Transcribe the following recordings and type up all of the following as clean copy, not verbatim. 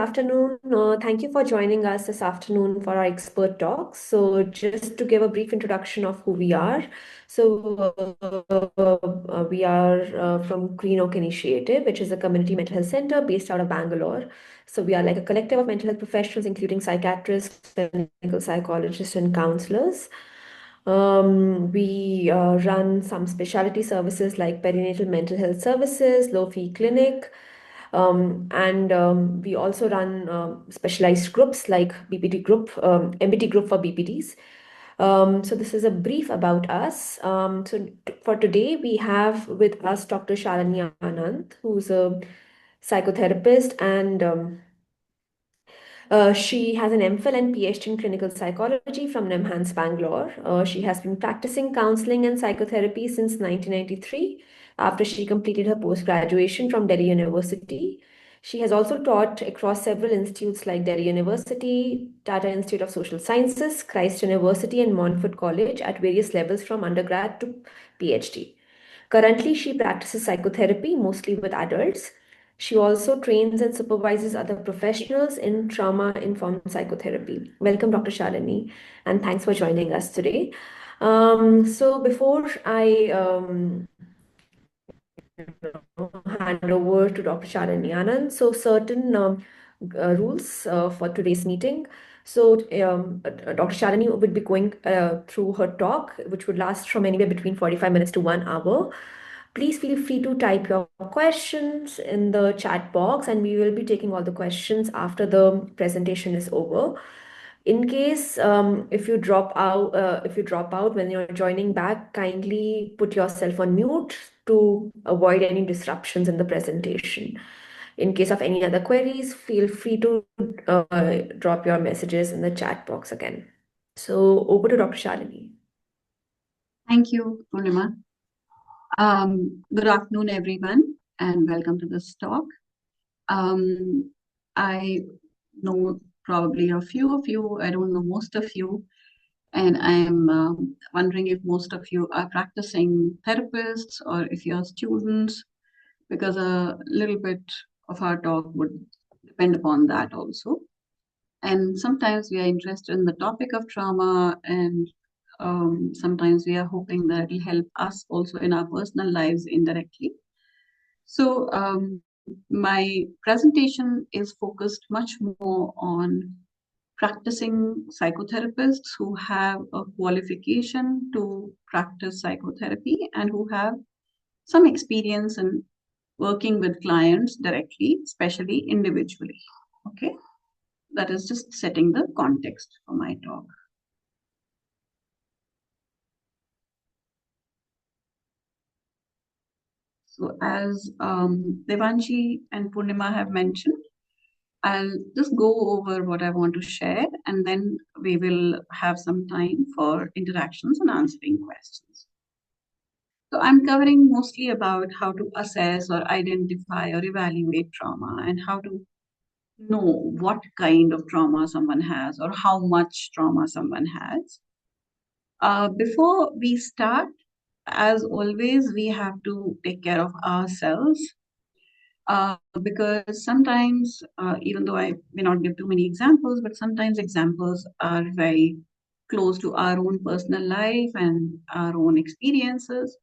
afternoon. Thank you for joining us this afternoon for our expert talk. So, just to give a brief introduction of who we are. We are from Green Oak Initiative, which is a community mental health center based out of Bangalore. So, we are like a collective of mental health professionals, including psychiatrists, clinical psychologists, and counselors. We run some specialty services like perinatal mental health services, low fee clinic, and we also run specialized groups like BPT group, MBT group for BPTs. So this is a brief about us. For today, we have with us Dr. Shalini Anant, who's a psychotherapist and she has an MPhil and PhD in clinical psychology from NIMHANS Bangalore. She has been practicing counseling and psychotherapy since 1993 after she completed her post-graduation from Delhi University. She has also taught across several institutes like Delhi University, Tata Institute of Social Sciences, Christ University, and Montfort College at various levels from undergrad to PhD. Currently, she practices psychotherapy mostly with adults. She also trains and supervises other professionals in trauma-informed psychotherapy. Welcome, Dr. Shalini, and thanks for joining us today. So before I hand over to Dr. Shalini Anand, so certain rules for today's meeting. So Dr. Shalini would be going through her talk, which would last from anywhere between 45 minutes to 1 hour. Please feel free to type your questions in the chat box, and we will be taking all the questions after the presentation is over. In case if you drop out when you're joining back, kindly put yourself on mute to avoid any disruptions in the presentation. In case of any other queries, feel free to drop your messages in the chat box again. So over to Dr. Shalini. Thank you, Purnima. Good afternoon, everyone, and welcome to this talk. I know probably a few of you, I don't know most of you, and I'm wondering if most of you are practicing therapists or if you're students, because a little bit of our talk would depend upon that also. And sometimes we are interested in the topic of trauma, and sometimes we are hoping that it will help us also in our personal lives indirectly. So my presentation is focused much more on practicing psychotherapists who have a qualification to practice psychotherapy and who have some experience in working with clients directly, especially individually. Okay, that is just setting the context for my talk. So as Devanshi and Purnima have mentioned, I'll just go over what I want to share, and then we will have some time for interactions and answering questions. So I'm covering mostly about how to assess or identify or evaluate trauma and how to know what kind of trauma someone has or how much trauma someone has. Before we start, as always, we have to take care of ourselves. Because sometimes, even though I may not give too many examples, but sometimes examples are very close to our own personal life and our own experiences.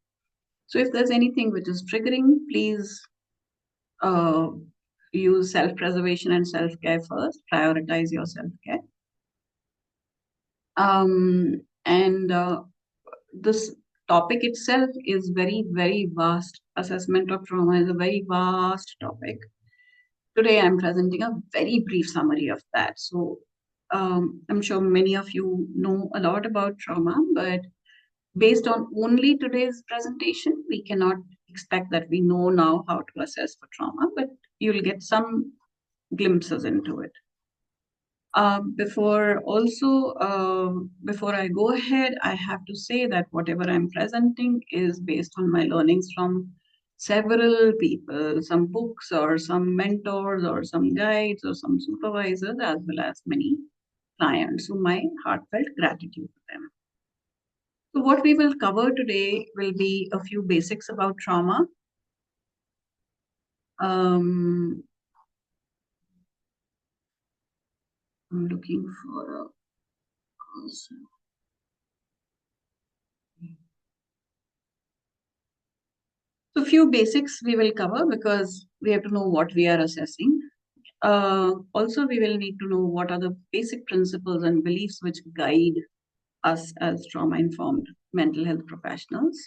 So if there's anything which is triggering, please uh, use self-preservation and self-care first. Prioritize your self-care. And this topic itself is very, very vast. Assessment of trauma is a very vast topic. Today, I'm presenting a very brief summary of that. So I'm sure many of you know a lot about trauma, but based on only today's presentation, we cannot expect that we know now how to assess for trauma, but you'll get some glimpses into it. Before I go ahead, I have to say that whatever I'm presenting is based on my learnings from several people, some books or some mentors or some guides or some supervisors, as well as many clients. So my heartfelt gratitude to them. So what we will cover today will be a few basics about trauma. I'm looking for a So few basics we will cover because we have to know what we are assessing. Also, we will need to know what are the basic principles and beliefs which guide us as trauma-informed mental health professionals.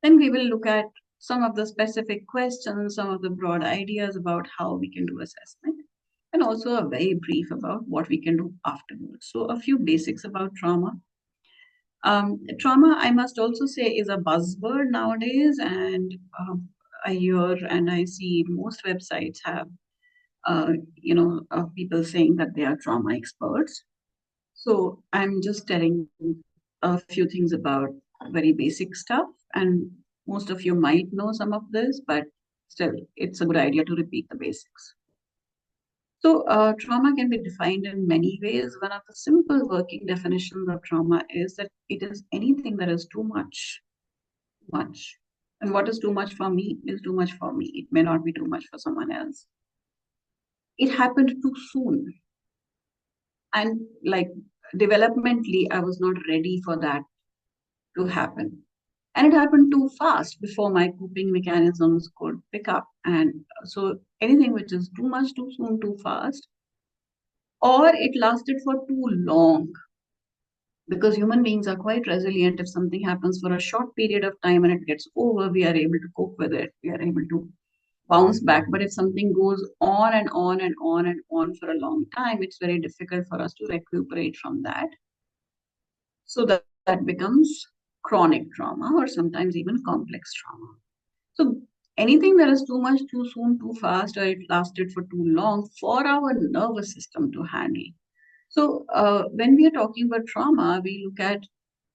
Then we will look at some of the specific questions, some of the broad ideas about how we can do assessment, and also a very brief about what we can do afterwards. So a few basics about trauma. Trauma, I must also say, is a buzzword nowadays, and I hear and I see most websites have, people saying that they are trauma experts. So I'm just telling a few things about very basic stuff, and most of you might know some of this, but still, it's a good idea to repeat the basics. So, trauma can be defined in many ways. One of the simple working definitions of trauma is that it is anything that is too much, much. And what is too much for me is too much for me. It may not be too much for someone else. It happened too soon. And like developmentally, I was not ready for that to happen. And it happened too fast before my coping mechanisms could pick up. And so anything which is too much, too soon, too fast, or it lasted for too long, because human beings are quite resilient. If something happens for a short period of time and it gets over, we are able to cope with it. We are able to bounce back. But if something goes on and on and on and on for a long time, it's very difficult for us to recuperate from that. So that becomes chronic trauma or sometimes even complex trauma. So anything that is too much, too soon, too fast, or it lasted for too long for our nervous system to handle. So when we are talking about trauma, we look at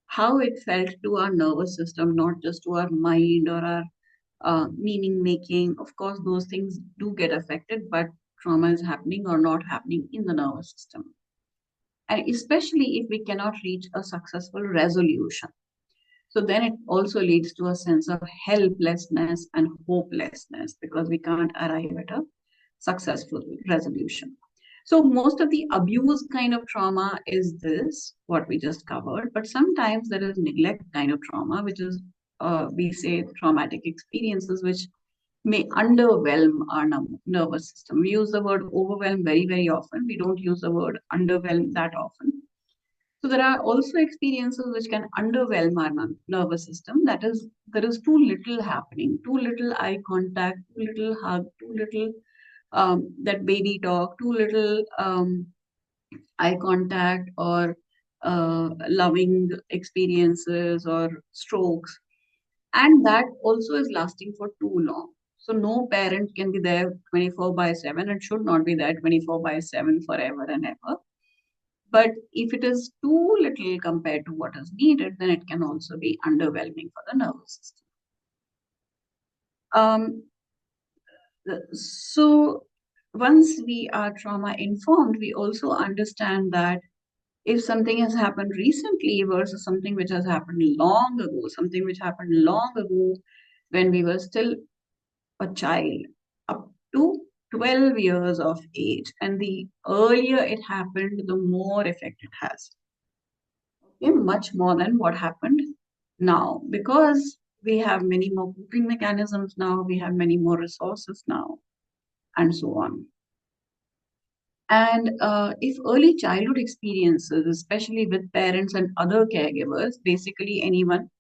how it felt to our nervous system, not just to our mind or our meaning making. Of course, those things do get affected, but trauma is happening or not happening in the nervous system. And especially if we cannot reach a successful resolution. So then it also leads to a sense of helplessness and hopelessness because we can't arrive at a successful resolution. So most of the abuse kind of trauma is this, what we just covered, but sometimes there is neglect kind of trauma, which is, we say, traumatic experiences, which may underwhelm our nervous system. We use the word overwhelm very, very often. We don't use the word underwhelm that often. So there are also experiences which can underwhelm our nervous system. That is, there is too little happening, too little eye contact, too little hug, too little that baby talk, too little eye contact or loving experiences or strokes. And that also is lasting for too long. So no parent can be there 24 by 7 and should not be there 24 by 7 forever and ever. But if it is too little compared to what is needed, then it can also be underwhelming for the nervous system. So once we are trauma informed, we also understand that if something has happened recently versus something which has happened long ago, something which happened long ago when we were still a child, up to 12 years of age, and the earlier it happened, the more effect it has. Okay, much more than what happened now, because we have many more coping mechanisms now, we have many more resources now, and so on. And if early childhood experiences, especially with parents and other caregivers, basically anyone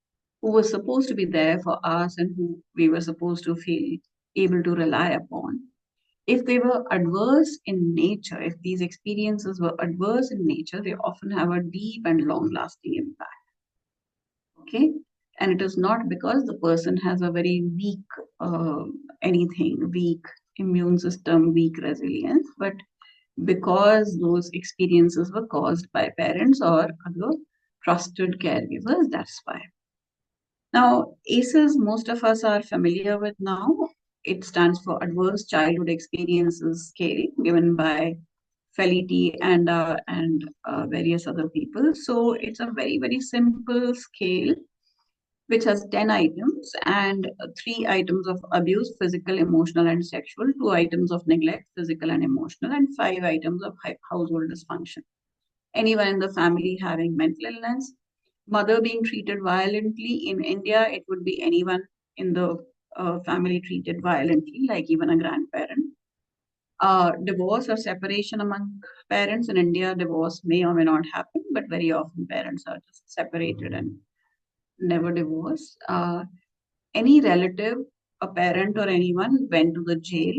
who was supposed to be there for us and who we were supposed to feel able to rely upon, if they were adverse in nature, if these experiences were adverse in nature, they often have a deep and long lasting impact. Okay. And it is not because the person has a very weak weak immune system, weak resilience, but because those experiences were caused by parents or other trusted caregivers. That's why. Now, ACEs, most of us are familiar with now. It stands for Adverse Childhood Experiences Scale, given by Felitti and various other people. So it's a very, very simple scale which has 10 items and 3 items of abuse, physical, emotional, and sexual, 2 items of neglect, physical and emotional, and 5 items of household dysfunction. Anyone in the family having mental illness, mother being treated violently. In India, it would be anyone in the family treated violently, like even a grandparent. Divorce or separation among parents in India, divorce may or may not happen, but very often parents are just separated and never divorce. Any relative, a parent or anyone went to the jail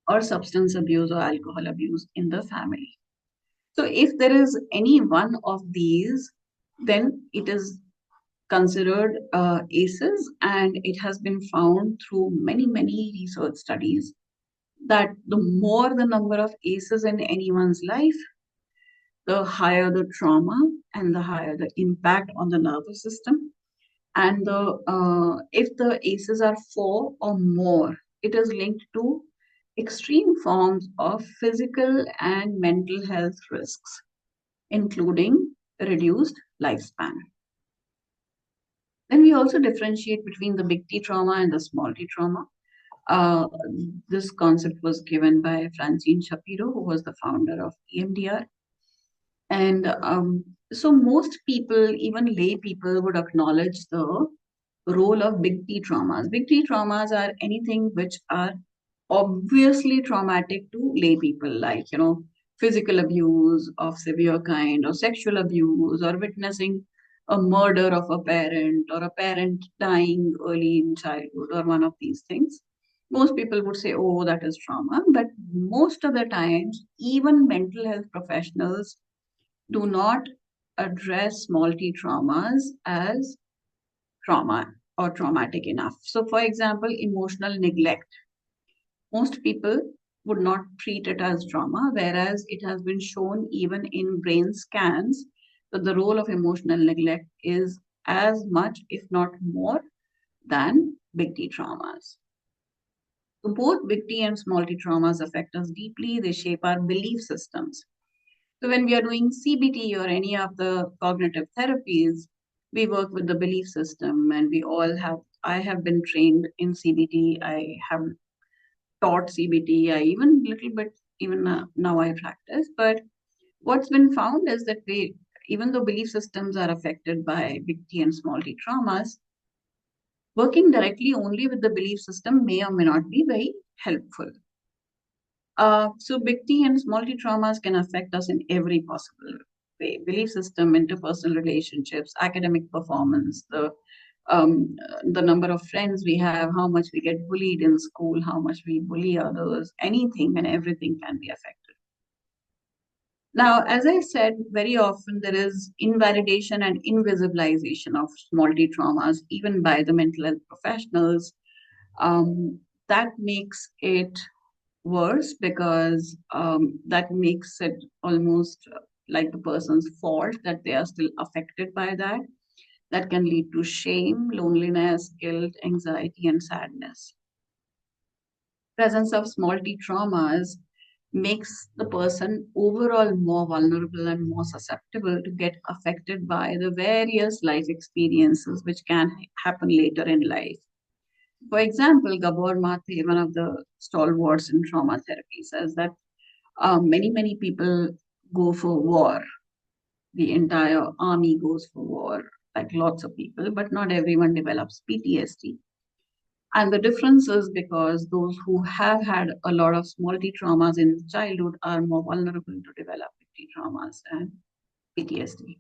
or substance abuse or alcohol abuse in the family. So if there is any one of these, then it is considered ACEs, and it has been found through many, many research studies that the more the number of ACEs in anyone's life, the higher the trauma and the higher the impact on the nervous system. And if the ACEs are 4 or more, it is linked to extreme forms of physical and mental health risks, including reduced lifespan. Then we also differentiate between the big T trauma and the small t trauma. Uh, this concept was given by Francine Shapiro, who was the founder of EMDR. And so most people, even lay people, would acknowledge the role of big T traumas. Big T traumas are anything which are obviously traumatic to lay people, like, physical abuse of severe kind, or sexual abuse, or witnessing a murder of a parent, or a parent dying early in childhood, or one of these things. Most people would say, oh, that is trauma. But most of the times, even mental health professionals do not address small t traumas as trauma or traumatic enough. So, for example, emotional neglect. Most people would not treat it as trauma, whereas it has been shown even in brain scans that the role of emotional neglect is as much, if not more, than big T traumas. So both big T and small t traumas affect us deeply. They shape our belief systems. So when we are doing CBT or any of the cognitive therapies, we work with the belief system, and I have been trained in CBT. I have taught CBT. I even little bit, even now I practice. But what's been found is that even though belief systems are affected by big T and small t traumas, working directly only with the belief system may or may not be very helpful. So big T and small t traumas can affect us in every possible way: belief system, interpersonal relationships, academic performance, the number of friends we have, how much we get bullied in school, how much we bully others, anything and everything can be affected. Now, as I said, very often there is invalidation and invisibilization of small t traumas, even by the mental health professionals. That makes it worse because that makes it almost like the person's fault that they are still affected by that. That can lead to shame, loneliness, guilt, anxiety, and sadness. Presence of small t traumas makes the person overall more vulnerable and more susceptible to get affected by the various life experiences which can happen later in life. For example, Gabor Mate, one of the stalwarts in trauma therapy, says that many people go for war. The entire army goes for war, like lots of people, but not everyone develops PTSD. And the difference is because those who have had a lot of small t traumas in childhood are more vulnerable to develop big T traumas and PTSD.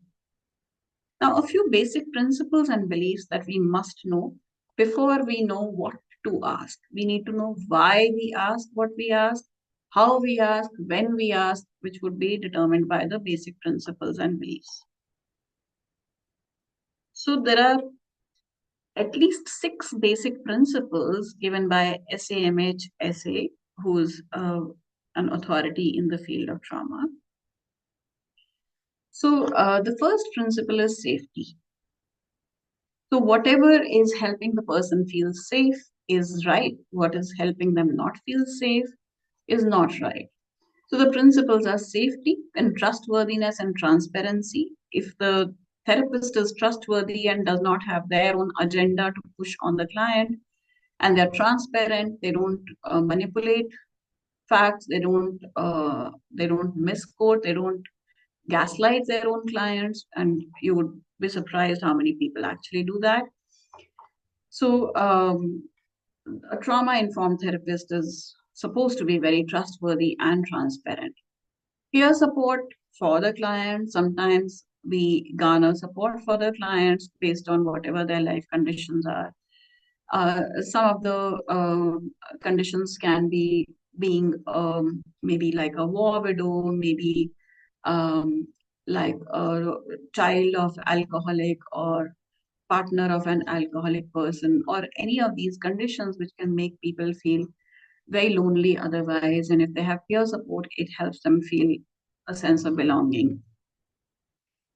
Now, a few basic principles and beliefs that we must know before we know what to ask. We need to know why we ask what we ask, how we ask, when we ask, which would be determined by the basic principles and beliefs. So, there are at least 6 basic principles given by SAMH SA, who's an authority in the field of trauma. So, the first principle is safety. So, whatever is helping the person feel safe is right. What is helping them not feel safe is not right. So, the principles are safety and trustworthiness and transparency. If the therapist is trustworthy and does not have their own agenda to push on the client, and they're transparent, they don't manipulate facts, they don't misquote, they don't gaslight their own clients, and you would be surprised how many people actually do that. So a trauma informed therapist is supposed to be very trustworthy and transparent. Peer support for the client. Sometimes we garner support for the clients based on whatever their life conditions are. Some of the conditions can be being maybe like a war widow, maybe um, like a child of alcoholic or partner of an alcoholic person, or any of these conditions which can make people feel very lonely otherwise. And if they have peer support, it helps them feel a sense of belonging.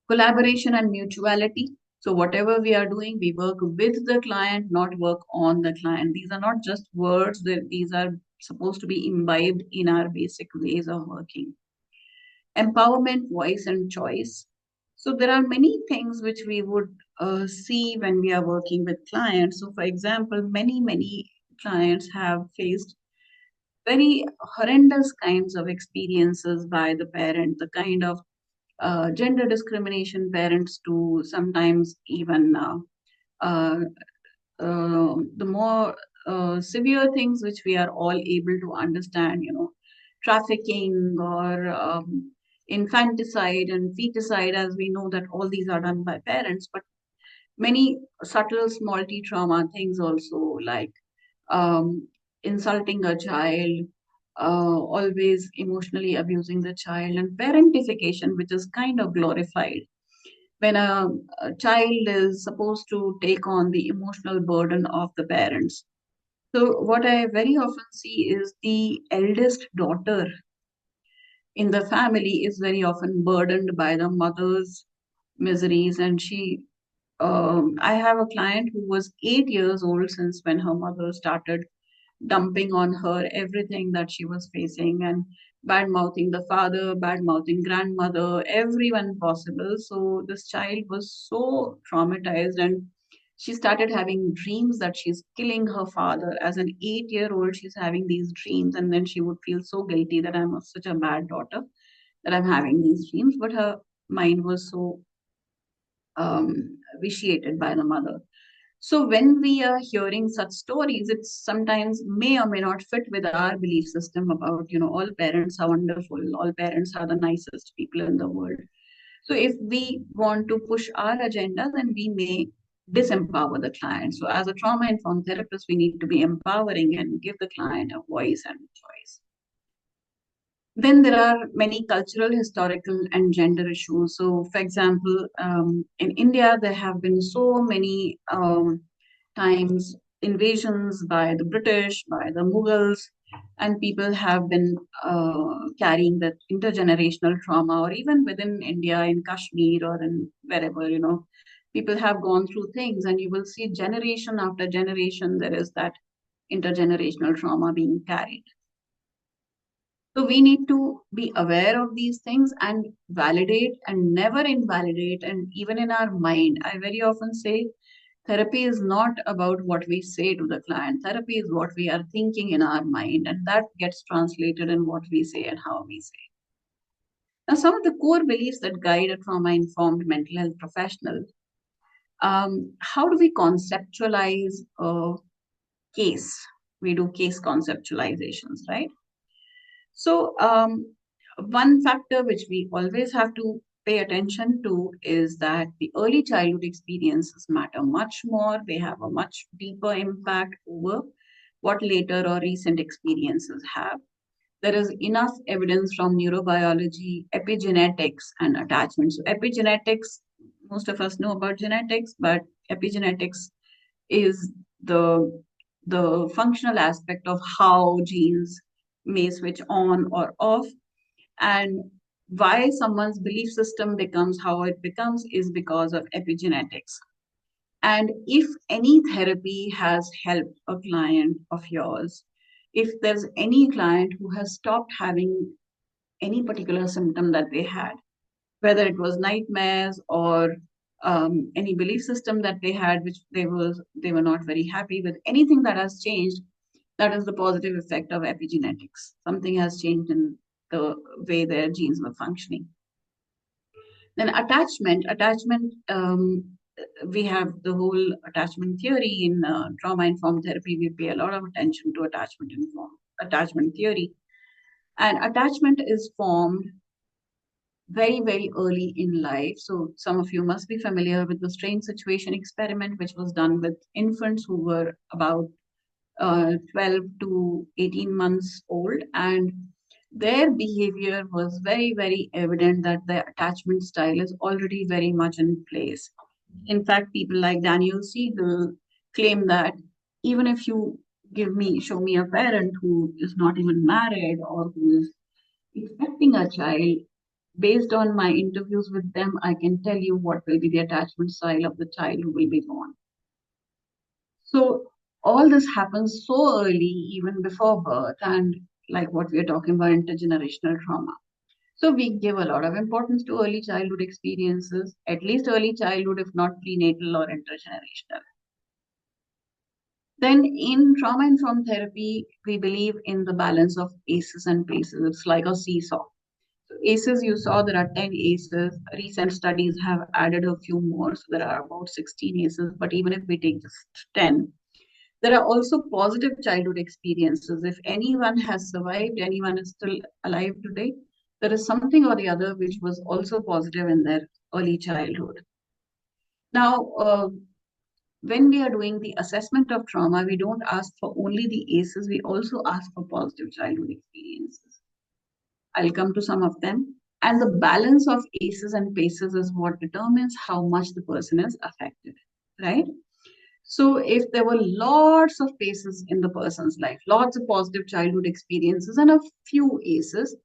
Collaboration and mutuality. So, whatever we are doing, we work with the client, not work on the client. These are not just words, these are supposed to be imbibed in our basic ways of working. Empowerment, voice, and choice. So, there are many things which we would see when we are working with clients. So, for example, many clients have faced very horrendous kinds of experiences by the parent, the kind of gender discrimination parents do, sometimes even uh, the more severe things which we are all able to understand, trafficking or infanticide and feticide, as we know that all these are done by parents, but many subtle small t trauma things also, like um, insulting a child, always emotionally abusing the child, and parentification, which is kind of glorified when a child is supposed to take on the emotional burden of the parents. So, what I very often see is the eldest daughter in the family is very often burdened by the mother's miseries, and I have a client who was 8 years old since when her mother started dumping on her everything that she was facing, and bad mouthing the father, bad mouthing grandmother, everyone possible. So this child was so traumatized, and she started having dreams that she's killing her father. As an 8 year old, she's having these dreams, and then she would feel so guilty that such a bad daughter that I'm having these dreams. But her mind was so vitiated by the mother. So when we are hearing such stories, it sometimes may or may not fit with our belief system about, all parents are wonderful, all parents are the nicest people in the world. So if we want to push our agenda, then we may disempower the client. So as a trauma-informed therapist, we need to be empowering and give the client a voice and a choice. Then there are many cultural, historical, and gender issues. So, for example, in India, there have been so many times invasions by the British, by the Mughals, and people have been carrying that intergenerational trauma, or even within India, in Kashmir or in wherever, people have gone through things, and you will see generation after generation, there is that intergenerational trauma being carried. So we need to be aware of these things and validate and never invalidate. And even in our mind, I very often say therapy is not about what we say to the client. Therapy is what we are thinking in our mind, and that gets translated in what we say and how we say. Now, some of the core beliefs that guide a trauma informed mental health professional. How do we conceptualize a case? We do case conceptualizations, right? So, one factor which we always have to pay attention to is that the early childhood experiences matter much more. They have a much deeper impact over what later or recent experiences have. There is enough evidence from neurobiology, epigenetics, and attachment. So, epigenetics, most of us know about genetics, but epigenetics is the functional aspect of how genes may switch on or off, and why someone's belief system becomes how it becomes is because of epigenetics. And if any therapy has helped a client of yours, if there's any client who has stopped having any particular symptom that they had, whether it was nightmares or any belief system that they had, which they were not very happy with. Anything that has changed, that is the positive effect of epigenetics. Something has changed in the way their genes were functioning. Then attachment. We have the whole attachment theory in trauma-informed therapy. We pay a lot of attention to attachment theory, and attachment is formed very, very early in life. So some of you must be familiar with the strange situation experiment, which was done with infants who were about 12 to 18 months old, and their behavior was very, very evident that their attachment style is already very much in place. In fact, people like Daniel Siegel claim that even if you show me a parent who is not even married or who is expecting a child, based on my interviews with them, I can tell you what will be the attachment style of the child who will be born. So all this happens so early, even before birth, and like what we are talking about, intergenerational trauma. So we give a lot of importance to early childhood experiences, at least early childhood, if not prenatal or intergenerational. Then in trauma-informed therapy, we believe in the balance of ACEs and PACEs. It's like a seesaw. So ACEs, you saw there are 10 ACEs. Recent studies have added a few more. So there are about 16 ACEs. But even if we take just 10, there are also positive childhood experiences. If anyone has survived, anyone is still alive today, there is something or the other which was also positive in their early childhood. Now, when we are doing the assessment of trauma, we don't ask for only the ACEs, we also ask for positive childhood experiences. I'll come to some of them. And the balance of ACEs and PACEs is what determines how much the person is affected, right? So if there were lots of PACEs in the person's life, lots of positive childhood experiences and a few ACEs,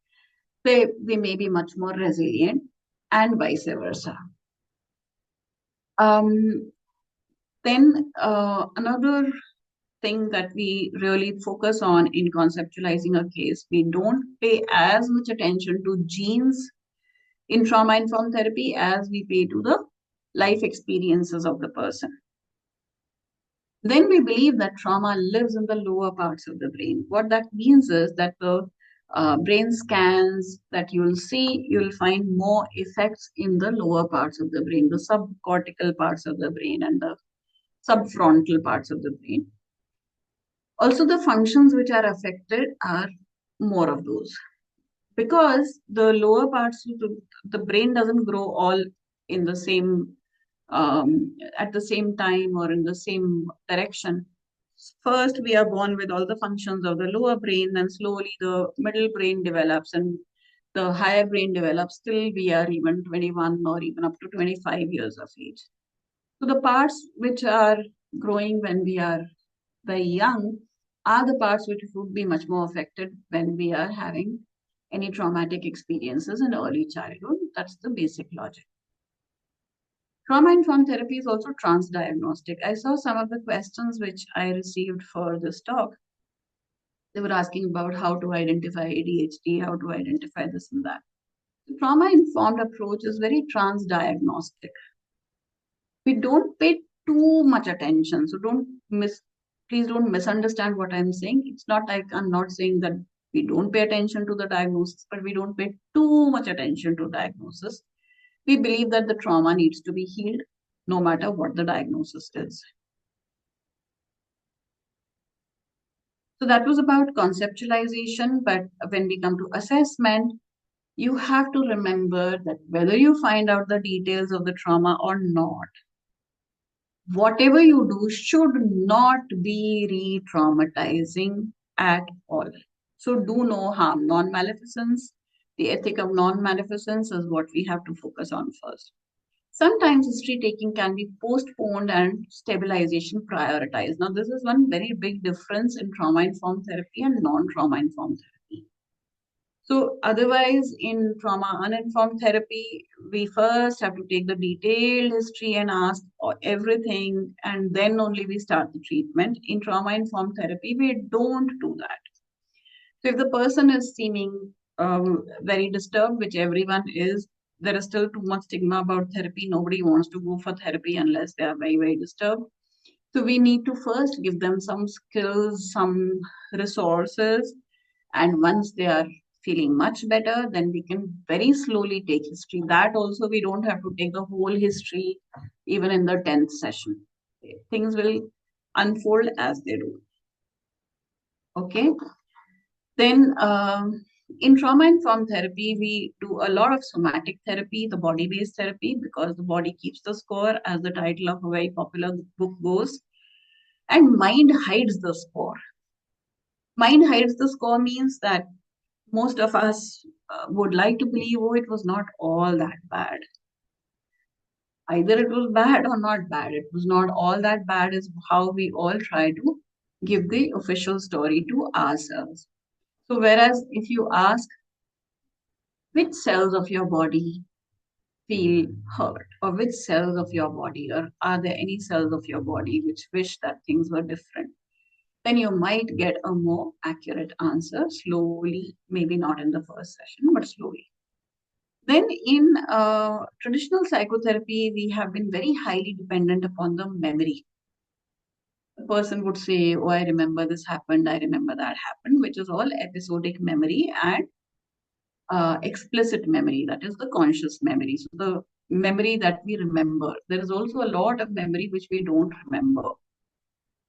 they may be much more resilient and vice versa. Then another thing that we really focus on in conceptualizing a case, we don't pay as much attention to genes in trauma-informed therapy as we pay to the life experiences of the person. Then we believe that trauma lives in the lower parts of the brain. What that means is that the brain scans that you'll see, you'll find more effects in the lower parts of the brain, the subcortical parts of the brain and the subfrontal parts of the brain. Also, the functions which are affected are more of those. Because the lower parts of the brain doesn't grow all in the same at the same time or in the same direction. First, we are born with all the functions of the lower brain, then slowly the middle brain develops and the higher brain develops till we are even 21 or even up to 25 years of age. So the parts which are growing when we are very young are the parts which would be much more affected when we are having any traumatic experiences in early childhood. That's the basic logic. Trauma-informed therapy is also transdiagnostic. I saw some of the questions which I received for this talk. They were asking about how to identify ADHD, how to identify this and that. The trauma-informed approach is very transdiagnostic. We don't pay too much attention. So please don't misunderstand what I'm saying. It's not like I'm not saying that we don't pay attention to the diagnosis, but we don't pay too much attention to diagnosis. We believe that the trauma needs to be healed no matter what the diagnosis is. So that was about conceptualization, but when we come to assessment, you have to remember that whether you find out the details of the trauma or not, whatever you do should not be re-traumatizing at all. So do no harm, non-maleficence. The ethic of non-maleficence is what we have to focus on first. Sometimes history taking can be postponed and stabilization prioritized. Now, this is one very big difference in trauma-informed therapy and non-trauma-informed therapy. So otherwise, in trauma-uninformed therapy, we first have to take the detailed history and ask everything, and then only we start the treatment. In trauma-informed therapy, we don't do that. So if the person is seeming very disturbed, which everyone is, there is still too much stigma about therapy. Nobody wants to go for therapy unless they are very, very disturbed. So we need to first give them some skills, some resources, and once they are feeling much better, then we can very slowly take history. That also we don't have to take the whole history even in the 10th session. Things will unfold as they do. Okay. Then in trauma-informed therapy, we do a lot of somatic therapy, the body-based therapy, because the body keeps the score, as the title of a very popular book goes. And mind hides the score. Mind hides the score means that most of us would like to believe, oh, it was not all that bad. Either it was bad or not bad. It was not all that bad is how we all try to give the official story to ourselves. So whereas if you ask which cells of your body feel hurt, or which cells of your body, or are there any cells of your body which wish that things were different, then you might get a more accurate answer slowly, maybe not in the first session, but slowly. Then in traditional psychotherapy, we have been very highly dependent upon the memory. The person would say, oh, I remember this happened, I remember that happened, which is all episodic memory and explicit memory, that is the conscious memory. So the memory that we remember, there is also a lot of memory which we don't remember.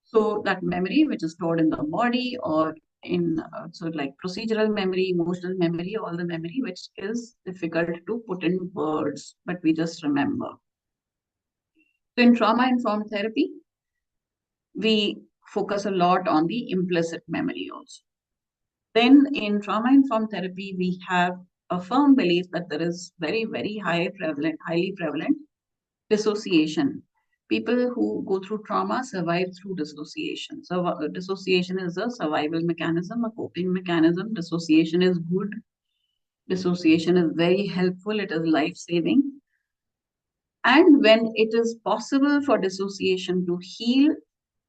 So that memory which is stored in the body or in so like procedural memory, emotional memory, all the memory which is difficult to put in words, but we just remember. So in trauma-informed therapy, we focus a lot on the implicit memory also. Then in trauma-informed therapy, we have a firm belief that there is very, very highly prevalent dissociation. People who go through trauma survive through dissociation. So dissociation is a survival mechanism, a coping mechanism. Dissociation is good. Dissociation is very helpful. It is life-saving. And when it is possible for dissociation to heal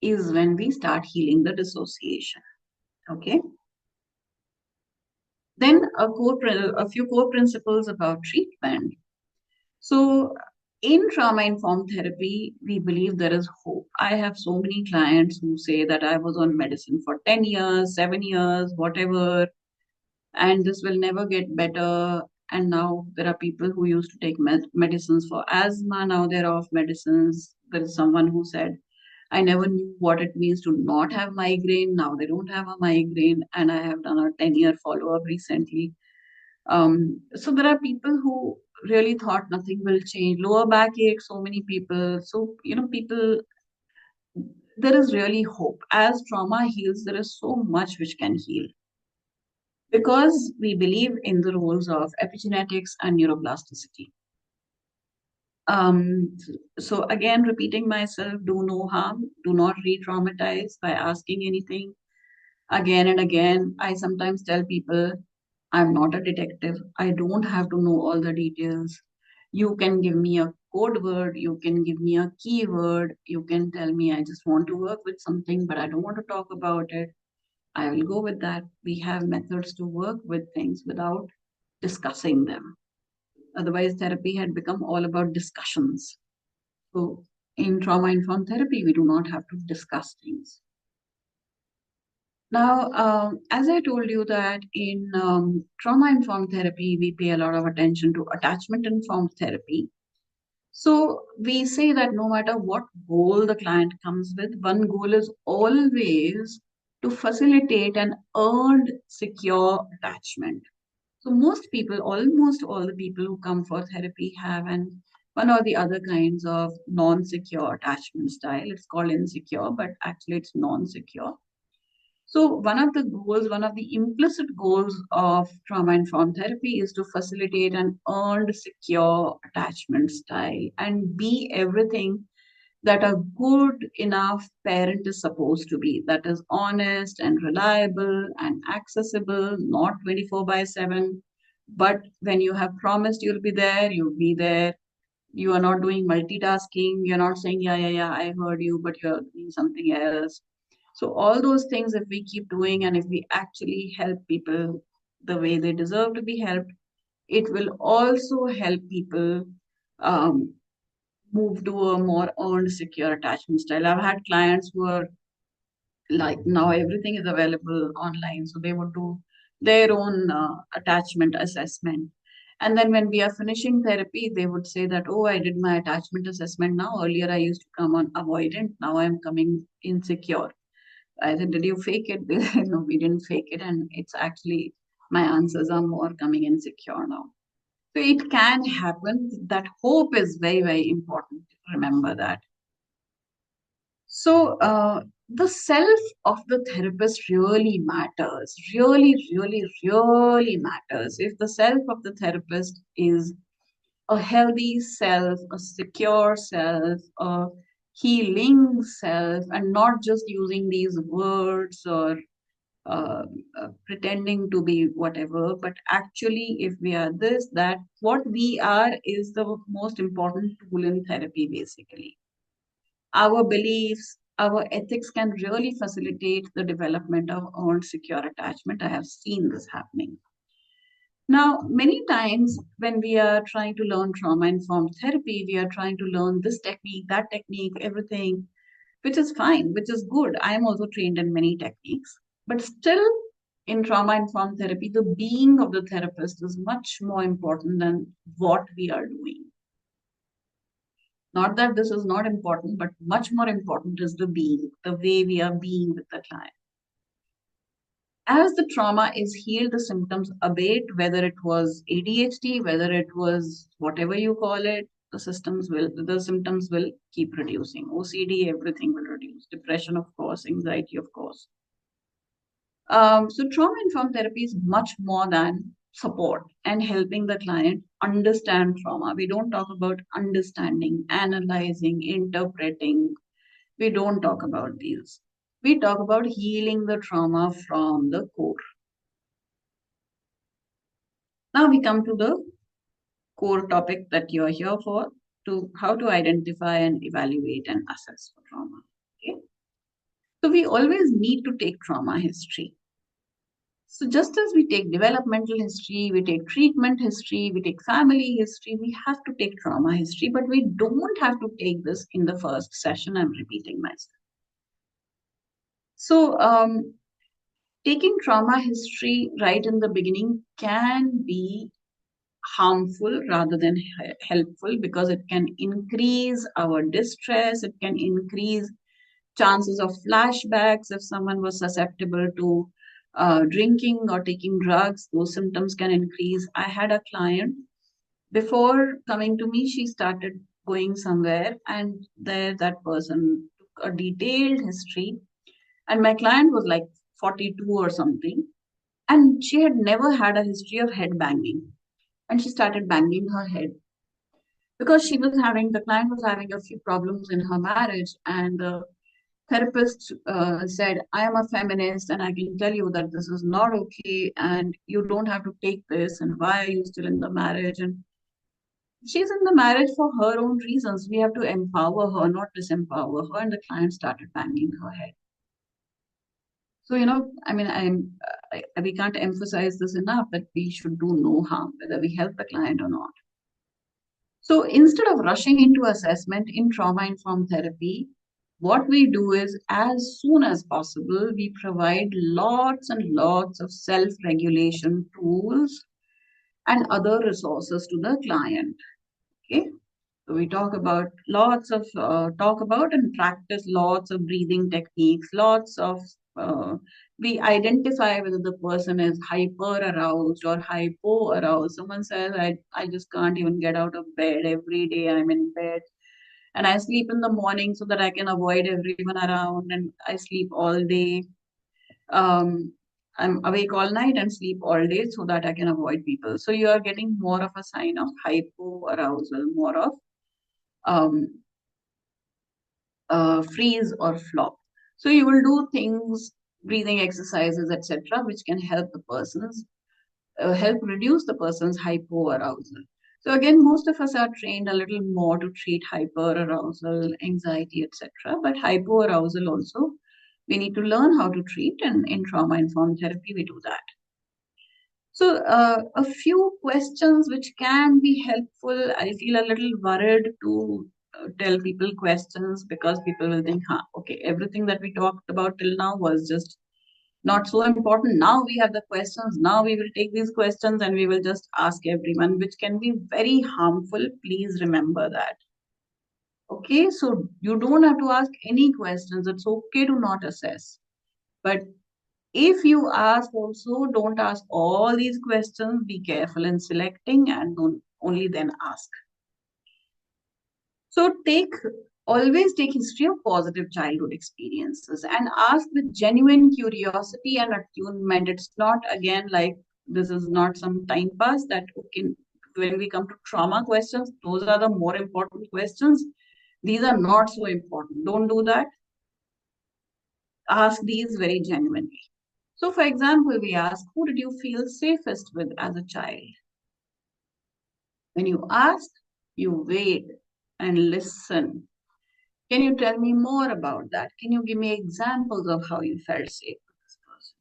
is when we start healing the dissociation. Okay. Then a few core principles about treatment. So in trauma-informed therapy, we believe there is hope. I have so many clients who say that I was on medicine for 10 years, 7 years, whatever, and this will never get better. And now there are people who used to take medicines for asthma. Now they're off medicines. There is someone who said, I never knew what it means to not have migraine. Now they don't have a migraine. And I have done a 10-year follow-up recently. So there are people who really thought nothing will change. Lower backache, so many people. So, people, there is really hope. As trauma heals, there is so much which can heal. Because we believe in the roles of epigenetics and neuroplasticity. Um, so again, repeating myself, do no harm, do not re-traumatize by asking anything again and again. I sometimes tell people, I'm not a detective. I don't have to know all the details. You can give me a code word, you can give me a keyword, you can tell me I just want to work with something, but I don't want to talk about it. I will go with that. We have methods to work with things without discussing them. Otherwise, therapy had become all about discussions. So, in trauma informed therapy, we do not have to discuss things. Now, as I told you that in trauma-informed therapy, we pay a lot of attention to attachment-informed therapy. So we say that no matter what goal the client comes with, one goal is always to facilitate an earned, secure attachment. So most people, almost all the people who come for therapy have one or the other kinds of non-secure attachment style. It's called insecure, but actually it's non-secure. So one of the goals, one of the implicit goals of trauma-informed therapy is to facilitate an earned, secure attachment style and be everything that a good enough parent is supposed to be. That is honest and reliable and accessible, not 24 by 7. But when you have promised you'll be there, you'll be there. You are not doing multitasking. You're not saying, yeah, yeah, yeah, I heard you, but you're doing something else. So all those things, if we keep doing and if we actually help people the way they deserve to be helped, It will also help people move to a more earned, secure attachment style. I've had clients who are like, now everything is available online, so they would do their own attachment assessment. And then when we are finishing therapy, they would say that, oh, I did my attachment assessment now. Earlier, I used to come on avoidant. Now I'm coming insecure. I said, did you fake it? They said, no, we didn't fake it. And it's actually, my answers are more coming insecure now. So it can happen. That hope is very, very important. Remember that. So the self of the therapist really matters. Really, really, really matters. If the self of the therapist is a healthy self, a secure self, a healing self, and not just using these words or pretending to be whatever, but actually, if we are this, that, what we are is the most important tool in therapy, basically. Our beliefs, our ethics can really facilitate the development of earned secure attachment. I have seen this happening. Now, many times when we are trying to learn trauma informed therapy, we are trying to learn this technique, that technique, everything, which is fine, which is good. I am also trained in many techniques, but still, in trauma informed therapy, the being of the therapist is much more important than what we are doing. Not that this is not important, but much more important is the being, the way we are being with the client. As the trauma is healed, the symptoms abate, whether it was ADHD, whether it was whatever you call it, the symptoms will keep reducing. OCD, everything will reduce. Depression, of course, anxiety, of course. So trauma-informed therapy is much more than support and helping the client understand trauma. We don't talk about understanding, analyzing, interpreting. We don't talk about these. We talk about healing the trauma from the core. Now we come to the core topic that you're here for, to how to identify and evaluate and assess for trauma. Okay. So we always need to take trauma history. So just as we take developmental history, we take treatment history, we take family history, we have to take trauma history, but we don't have to take this in the first session. I'm repeating myself. So taking trauma history right in the beginning can be harmful rather than helpful, because it can increase our distress, it can increase chances of flashbacks. If someone was susceptible to drinking or taking drugs, those symptoms can increase. I had a client, before coming to me, she started going somewhere, and there that person took a detailed history, and my client was like 42 or something, and she had never had a history of head banging, and she started banging her head because the client was having a few problems in her marriage, and the therapist said, I am a feminist and I can tell you that this is not okay and you don't have to take this, and why are you still in the marriage? And she's in the marriage for her own reasons. We have to empower her, not disempower her. And the client started banging her head. So, I mean, we can't emphasize this enough, that we should do no harm, whether we help the client or not. So instead of rushing into assessment in trauma-informed therapy, what we do is, as soon as possible, we provide lots and lots of self-regulation tools and other resources to the client. Okay. So we talk about and practice lots of breathing techniques, we identify whether the person is hyper aroused or hypo aroused. Someone says, I just can't even get out of bed. Every day I'm in bed and I sleep in the morning so that I can avoid everyone around, and I sleep all day. Um, I'm awake all night and sleep all day so that I can avoid people. So you are getting more of a sign of hypo arousal, more of um, freeze or flop. So you will do things, breathing exercises, etc., which can help reduce the person's hypoarousal. So again, most of us are trained a little more to treat hyperarousal, anxiety, etc. But hypoarousal also, we need to learn how to treat, and in trauma-informed therapy, we do that. So, a few questions which can be helpful. I feel a little worried to tell people questions because people will think, huh, okay, everything that we talked about till now was just not so important. Now we have the questions. Now we will take these questions and we will just ask everyone, which can be very harmful. Please remember that. Okay, so you don't have to ask any questions. It's okay to not assess. But if you ask also, don't ask all these questions. Be careful in selecting and don't only then ask. So always take history of positive childhood experiences and ask with genuine curiosity and attunement. It's not again like this is not some time pass that okay, when we come to trauma questions, those are the more important questions. These are not so important. Don't do that. Ask these very genuinely. So, for example, we ask, who did you feel safest with as a child? When you ask, you wait and listen. Can you tell me more about that? Can you give me examples of how you felt safe with this person?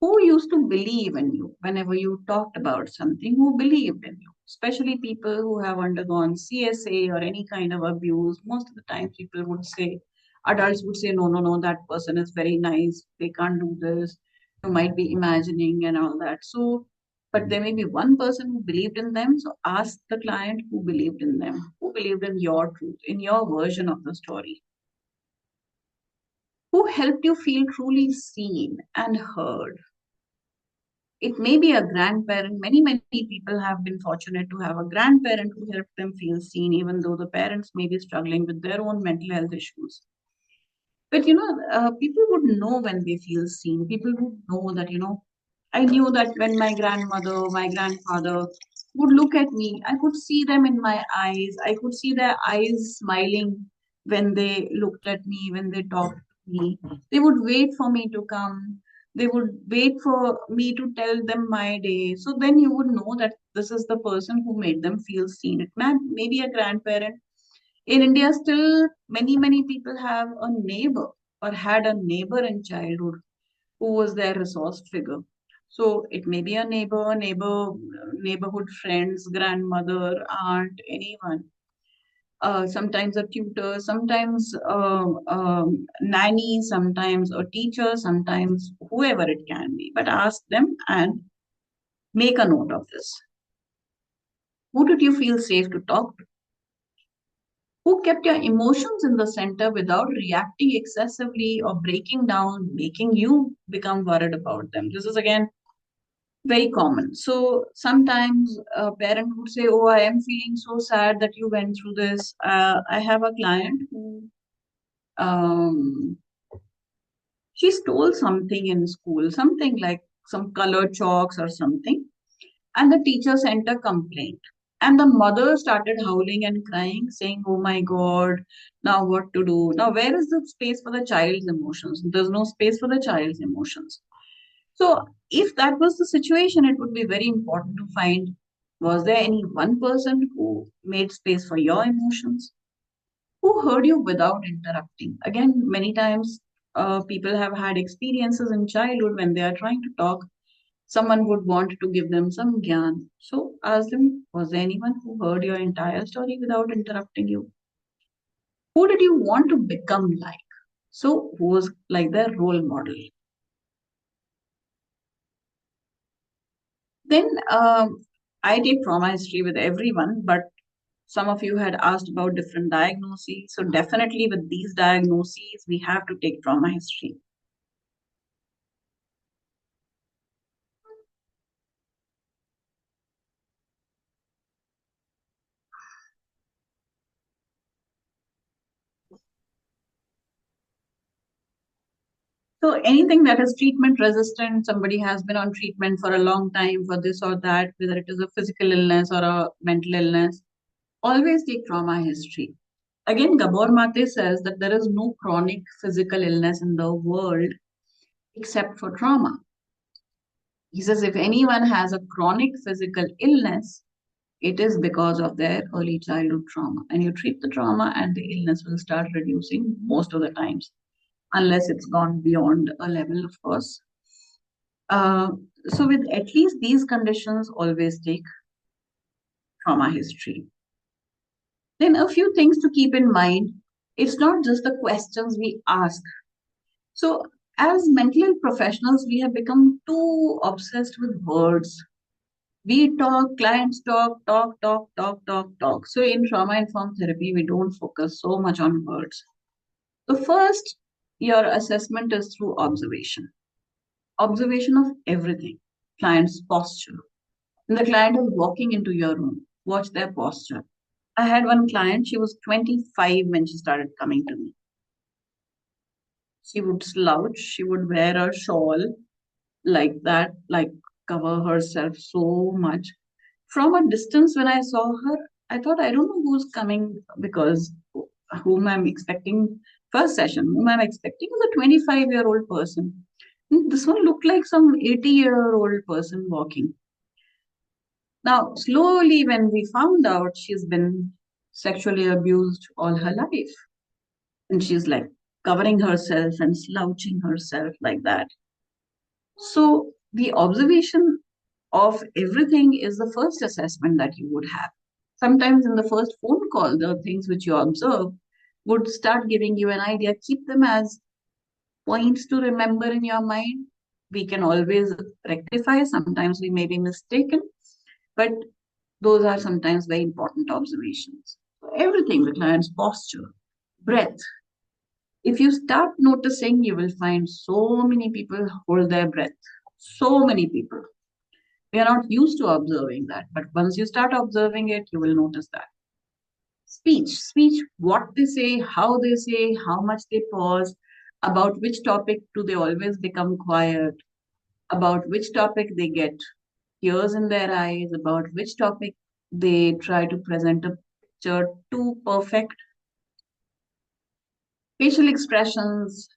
Who used to believe in you whenever you talked about something? Who believed in you? Especially people who have undergone CSA or any kind of abuse. Most of the time, people would say, adults would say, no, no, no, that person is very nice. They can't do this. You might be imagining and all that. So, but there may be one person who believed in them. So ask the client who believed in them, who believed in your truth, in your version of the story, who helped you feel truly seen and heard. It may be a grandparent. Many people have been fortunate to have a grandparent who helped them feel seen, even though the parents may be struggling with their own mental health issues. But people would know when they feel seen. People would know that, I knew that when my grandmother, my grandfather would look at me, I could see them in my eyes. I could see their eyes smiling when they looked at me, when they talked to me. They would wait for me to come. They would wait for me to tell them my day. So then you would know that this is the person who made them feel seen. It may be a grandparent. In India, still many people have a neighbor or had a neighbor in childhood who was their resource figure. So it may be a neighborhood friends, grandmother, aunt, anyone. Sometimes a tutor, sometimes nanny, sometimes a teacher, sometimes whoever it can be. But ask them and make a note of this. Who did you feel safe to talk to? Who kept your emotions in the center without reacting excessively or breaking down, making you become worried about them? This is again very common. So sometimes a parent would say, oh, I am feeling so sad that you went through this. I have a client who um, she stole something in school, something like some colored chalks or something, and the teacher sent a complaint. And the mother started howling and crying, saying, oh my God, now what to do? Now, where is the space for the child's emotions? There's no space for the child's emotions. So, if that was the situation, it would be very important to find, was there any one person who made space for your emotions? Who heard you without interrupting? Again, many times people have had experiences in childhood when they are trying to talk. Someone would want to give them some gyan. So ask them, was there anyone who heard your entire story without interrupting you? Who did you want to become like? So who was like their role model? Then I take trauma history with everyone, but some of you had asked about different diagnoses. So definitely with these diagnoses, we have to take trauma history. So anything that is treatment resistant, somebody has been on treatment for a long time for this or that, whether it is a physical illness or a mental illness, always take trauma history. Again, Gabor Mate says that there is no chronic physical illness in the world except for trauma. He says if anyone has a chronic physical illness, it is because of their early childhood trauma. And you treat the trauma, and the illness will start reducing most of the times, unless it's gone beyond a level, of course. Uh, so with at least these conditions, always take trauma history. Then a few things to keep in mind. It's not just the questions we ask. So as mental health professionals, we have become too obsessed with words. We talk, clients talk, talk, talk, talk, talk, talk. So in trauma informed therapy, we don't focus so much on words. The first, your assessment is through observation. Observation of everything. Client's posture. When the client is walking into your room, watch their posture. I had one client, she was 25 when she started coming to me. She would slouch, she would wear a shawl like that, like cover herself so much. From a distance, when I saw her, I thought, I don't know who's coming because whom I'm expecting first session, whom I'm expecting is a 25-year-old person. This one looked like some 80-year-old person walking. Now, slowly, when we found out she's been sexually abused all her life, and she's like covering herself and slouching herself like that. So, the observation of everything is the first assessment that you would have. Sometimes in the first phone call, the things which you observe would start giving you an idea. Keep them as points to remember in your mind. We can always rectify. Sometimes we may be mistaken, but those are sometimes very important observations. Everything, the client's posture, breath. If you start noticing, you will find so many people hold their breath. So many people. We are not used to observing that, but once you start observing it, you will notice that. Speech, what they say, how much they pause, about which topic do they always become quiet, about which topic they get tears in their eyes, about which topic they try to present a picture too perfect. Facial expressions,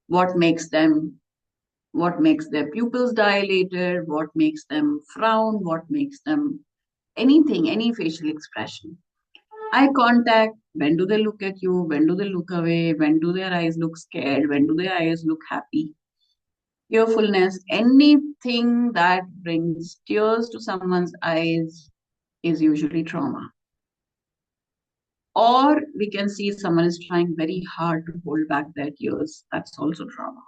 what makes them, what makes their pupils dilated, what makes them frown, what makes them anything, any facial expression. Eye contact, when do they look at you? When do they look away? When do their eyes look scared? When do their eyes look happy? Tearfulness, anything that brings tears to someone's eyes is usually trauma. Or we can see someone is trying very hard to hold back their tears. That's also trauma.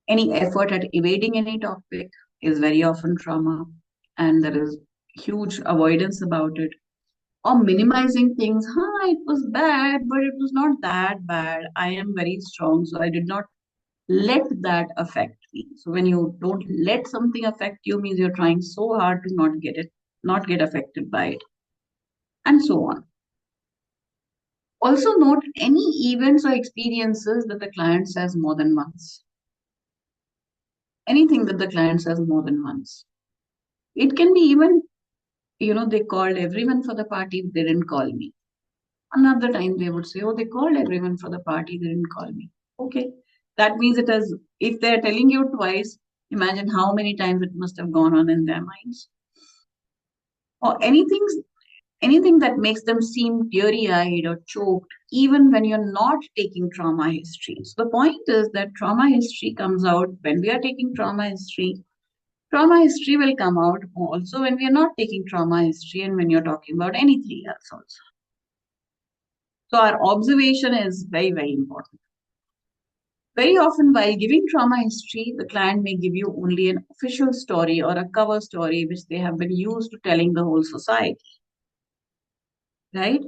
Any effort at evading any topic is very often trauma, and there is huge avoidance about it. Or minimizing things. It was bad, but it was not that bad. I am very strong, so I did not let that affect me. So when you don't let something affect you, means you're trying so hard to not get it, not get affected by it, and so on. Also note any events or experiences that the client says more than once. Anything that the client says more than once. It can be even, they called everyone for the party, they didn't call me. Another time they would say, oh, they called everyone for the party, they didn't call me. Okay. That means it has, if they're telling you twice, imagine how many times it must have gone on in their minds. Or anything that makes them seem teary-eyed or choked, even when you're not taking trauma history. So the point is that trauma history comes out when we are taking trauma history. Trauma history will come out also when we are not taking trauma history and when you're talking about anything else also. So our observation is very, very important. Very often, while giving trauma history, the client may give you only an official story or a cover story which they have been used to telling the whole society, right?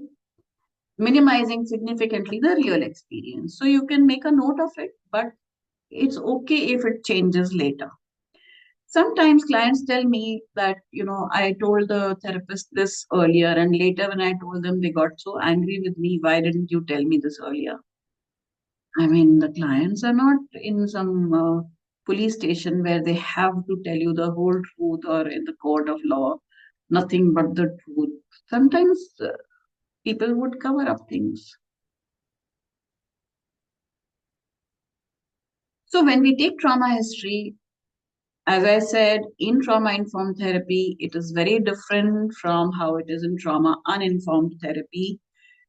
Minimizing significantly the real experience. So you can make a note of it, but it's okay if it changes later. Sometimes clients tell me that, I told the therapist this earlier, and later when I told them, they got so angry with me. Why didn't you tell me this earlier? I mean, the clients are not in some police station where they have to tell you the whole truth or in the court of law, nothing but the truth. Sometimes people would cover up things. So when we take trauma history, as I said, in trauma informed therapy, it is very different from how it is in trauma uninformed therapy.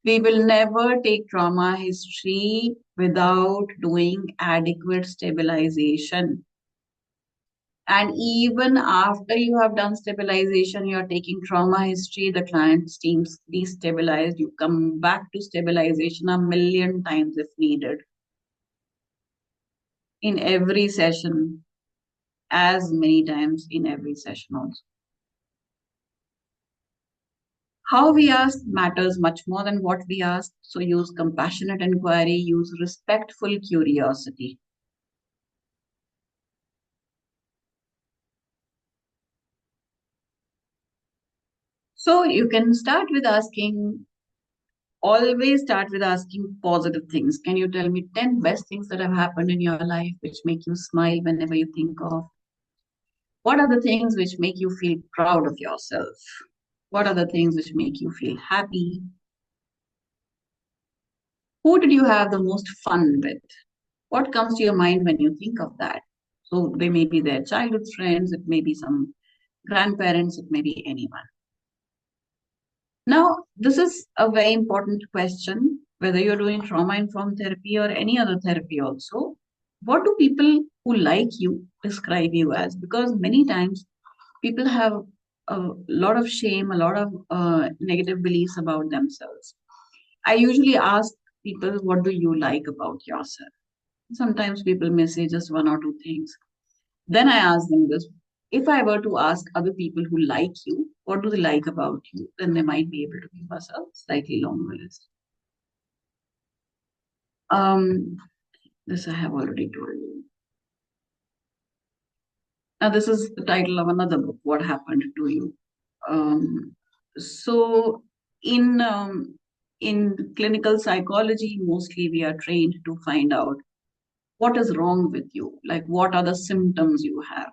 We will never take trauma history without doing adequate stabilization. And even after you have done stabilization, you're taking trauma history, the client seems destabilized. You come back to stabilization a million times if needed in every session, as many times in every session also. How we ask matters much more than what we ask. So use compassionate inquiry, use respectful curiosity. So you can start with asking, always start with asking positive things. Can you tell me 10 best things that have happened in your life which make you smile whenever you think of? What are the things which make you feel proud of yourself? What are the things which make you feel happy? Who did you have the most fun with? What comes to your mind when you think of that? So they may be their childhood friends, it may be some grandparents, it may be anyone. Now, this is a very important question, whether you're doing trauma informed therapy or any other therapy also. What do people who like you describe you as? Because many times people have a lot of shame, a lot of negative beliefs about themselves. I usually ask people, what do you like about yourself? Sometimes people may say just one or two things. Then I ask them this, if I were to ask other people who like you, what do they like about you? Then they might be able to give us a slightly longer list. Um, this I have already told you. Now, this is the title of another book, What Happened to You? So, in in clinical psychology, mostly we are trained to find out what is wrong with you, like what are the symptoms you have,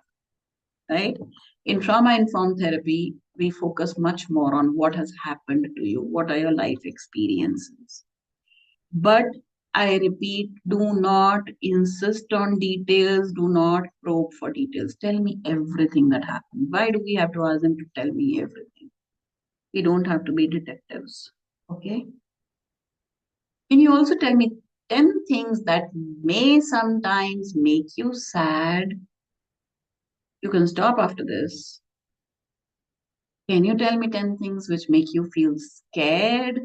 right? In trauma informed therapy, we focus much more on what has happened to you, what are your life experiences. But I repeat, do not insist on details, do not probe for details. Tell me everything that happened. Why do we have to ask them to tell me everything? We don't have to be detectives. Okay. Can you also tell me 10 things that may sometimes make you sad? You can stop after this. Can you tell me 10 things which make you feel scared?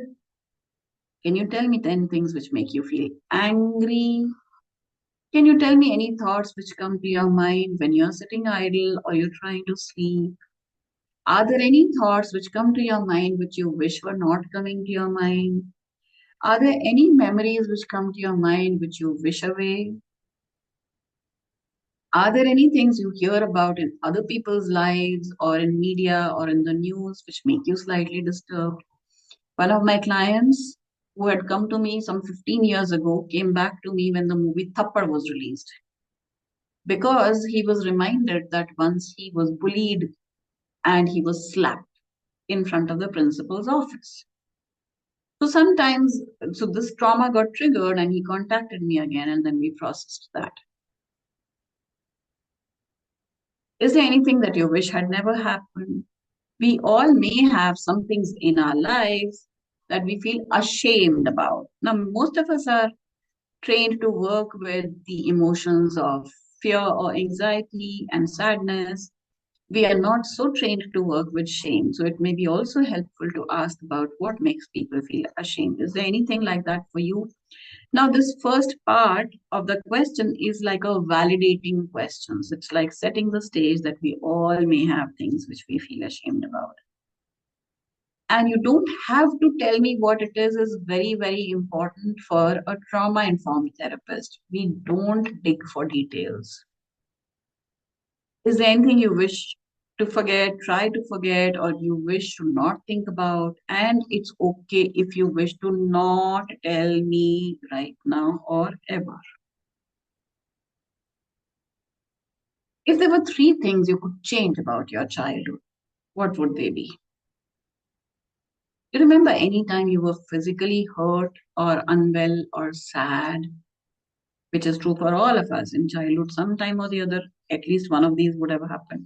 Can you tell me 10 things which make you feel angry? Can you tell me any thoughts which come to your mind when you're sitting idle or you're trying to sleep? Are there any thoughts which come to your mind which you wish were not coming to your mind? Are there any memories which come to your mind which you wish away? Are there any things you hear about in other people's lives or in media or in the news which make you slightly disturbed? One of my clients who had come to me some 15 years ago came back to me when the movie Thappad was released because he was reminded that once he was bullied and he was slapped in front of the principal's office. So sometimes, so this trauma got triggered and he contacted me again and then we processed that. Is there anything that you wish had never happened? We all may have some things in our lives that we feel ashamed about. Now, most of us are trained to work with the emotions of fear or anxiety and sadness. We are not so trained to work with shame. So it may be also helpful to ask about what makes people feel ashamed. Is there anything like that for you? Now, this first part of the question is like a validating questions. It's like setting the stage that we all may have things which we feel ashamed about. And you don't have to tell me what it is very, very important for a trauma informed therapist. We don't dig for details. Is there anything you wish to forget, try to forget, or you wish to not think about? And it's okay if you wish to not tell me right now or ever. If there were three things you could change about your childhood, what would they be? Do you remember any time you were physically hurt or unwell or sad, which is true for all of us in childhood, sometime or the other, at least one of these would have happened.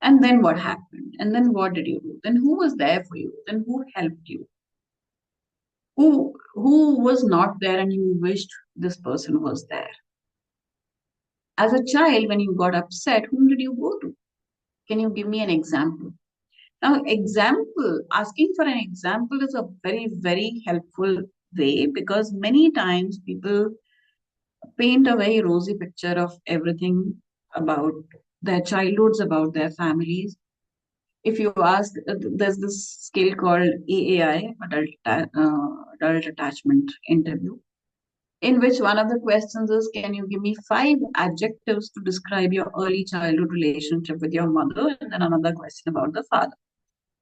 And then what happened? And then what did you do? Then who was there for you? Then who helped you? Who was not there and you wished this person was there? As a child, when you got upset, whom did you go to? Can you give me an example? Now, asking for an example is a very, very helpful way, because many times people paint a very rosy picture of everything about their childhoods, about their families. If you ask, there's this skill called AAI, Adult Attachment Interview, in which one of the questions is, can you give me five adjectives to describe your early childhood relationship with your mother? And then another question about the father.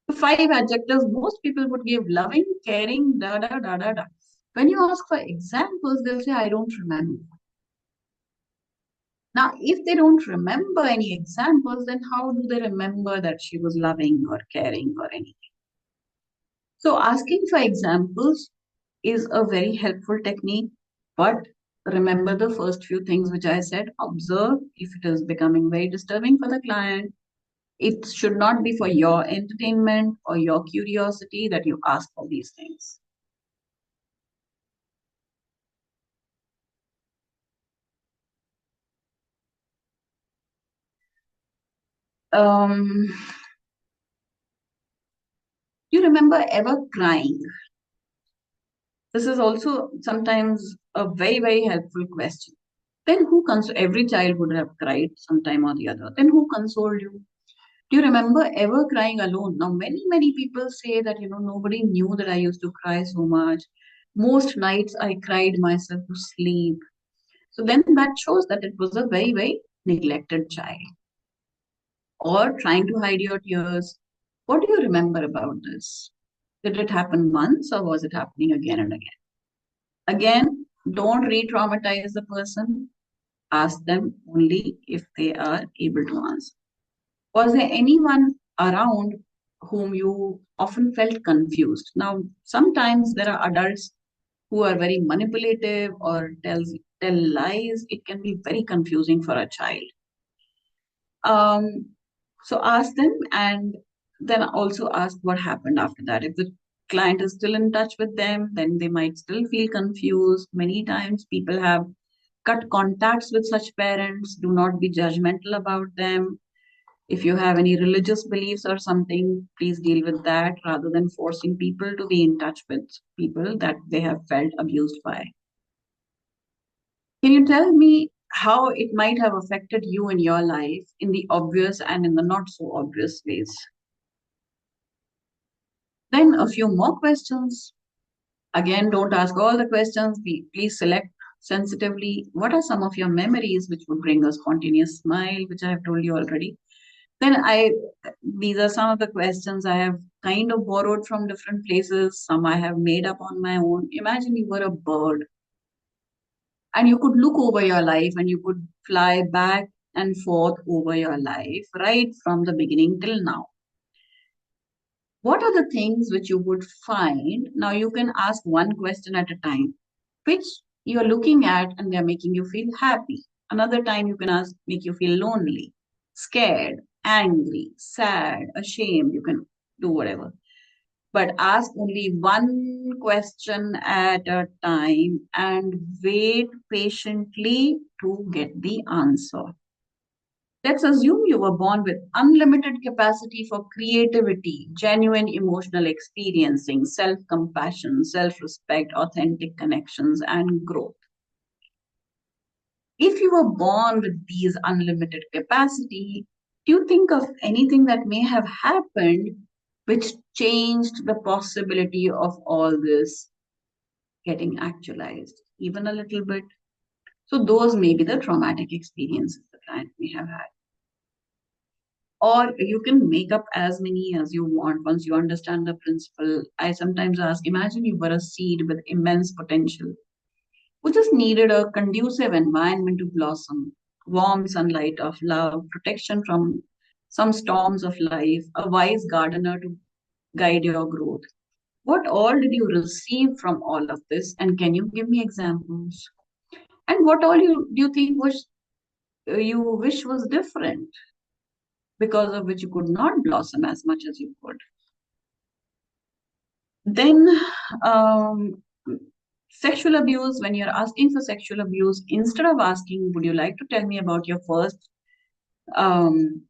The five adjectives most people would give: loving, caring, da da da da da. When you ask for examples, they'll say, I don't remember. Now, if they don't remember any examples, then how do they remember that she was loving or caring or anything? So, asking for examples is a very helpful technique. But remember the first few things which I said. Observe if it is becoming very disturbing for the client. It should not be for your entertainment or your curiosity that you ask for these things. Um, do you remember ever crying? This is also sometimes a very, very helpful question. Then every child would have cried sometime or the other. Then who consoled you? Do you remember ever crying alone? Now, many, many people say that, nobody knew that I used to cry so much. Most nights I cried myself to sleep. So then that shows that it was a very, very neglected child. Or trying to hide your tears. What do you remember about this? Did it happen once or was it happening again and again? Again, don't re traumatize the person. Ask them only if they are able to answer. Was there anyone around whom you often felt confused? Now, sometimes there are adults who are very manipulative or tell lies. It can be very confusing for a child. Um, so ask them, and then also ask what happened after that. If the client is still in touch with them, then they might still feel confused. Many times people have cut contacts with such parents. Do not be judgmental about them. If you have any religious beliefs or something, please deal with that rather than forcing people to be in touch with people that they have felt abused by. Can you tell me how it might have affected you in your life in the obvious and in the not so obvious ways? Then a few more questions. Again, don't ask all the questions. Please select sensitively. What are some of your memories which would bring a spontaneous smile, which I have told you already? Then these are some of the questions I have kind of borrowed from different places. Some I have made up on my own. Imagine you were a bird and you could look over your life and you could fly back and forth over your life right from the beginning till now. What are the things which you would find? Now you can ask one question at a time, which you're looking at and they're making you feel happy. Another time you can ask, make you feel lonely, scared, angry, sad, ashamed. You can do whatever. But ask only one question at a time and wait patiently to get the answer. Let's assume you were born with unlimited capacity for creativity, genuine emotional experiencing, self compassion, self respect, authentic connections, and growth. If you were born with these unlimited capacity, do you think of anything that may have happened which changed the possibility of all this getting actualized, even a little bit? So, those may be the traumatic experiences the client may have had. Or you can make up as many as you want once you understand the principle. I sometimes ask, imagine you were a seed with immense potential who just needed a conducive environment to blossom, warm sunlight of love, protection from some storms of life, a wise gardener to guide your growth. What all did you receive from all of this? And can you give me examples? And what all do you think was you wish was different, because of which you could not blossom as much as you could? Then um, Sexual abuse, when you're asking for sexual abuse, instead of asking, would you like to tell me about your first, um,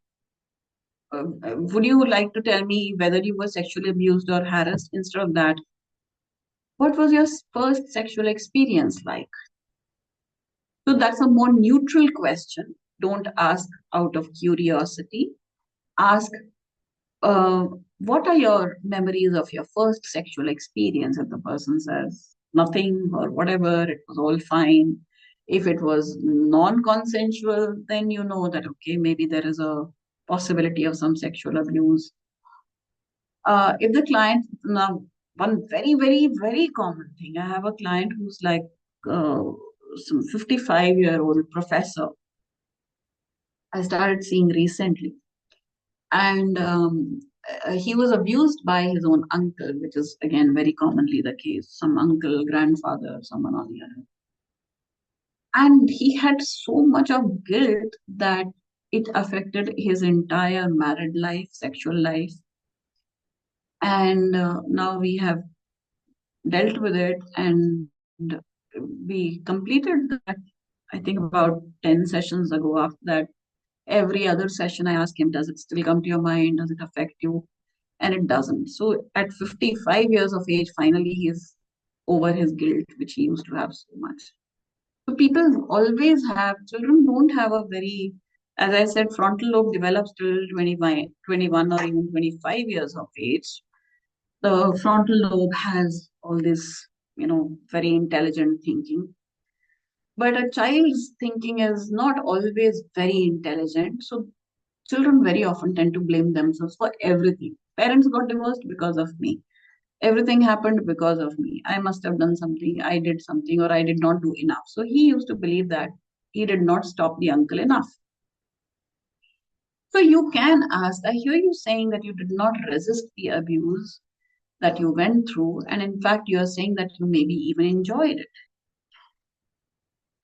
would you like to tell me whether you were sexually abused or harassed? Instead of that, what was your first sexual experience like? So that's a more neutral question. Don't ask out of curiosity. Ask, uh, what are your memories of your first sexual experience? If the person says nothing or whatever, it was all fine. If it was non-consensual, then you know that, okay, maybe there is a possibility of some sexual abuse. If the client, now, one very, very, very common thing, I have a client who's like uh, some 55-year-old professor I started seeing recently. And he was abused by his own uncle, which is again very commonly the case. Some uncle, grandfather, someone on the other. And he had so much of guilt that it affected his entire married life, sexual life. And now we have dealt with it, and we completed that, I think, about 10 sessions ago. After that, every other session I ask him, does it still come to your mind? Does it affect you? And it doesn't. So at 55 years of age, finally he's over his guilt, which he used to have so much. So people always have, children don't have a very, as I said, frontal lobe develops till 21 or even 25 years of age. The frontal lobe has all this, very intelligent thinking. But a child's thinking is not always very intelligent. So children very often tend to blame themselves for everything. Parents got divorced because of me. Everything happened because of me. I must have done something, I did something, or I did not do enough. So he used to believe that he did not stop the uncle enough. So you can ask, I hear you saying that you did not resist the abuse that you went through, and in fact, you are saying that you maybe even enjoyed it.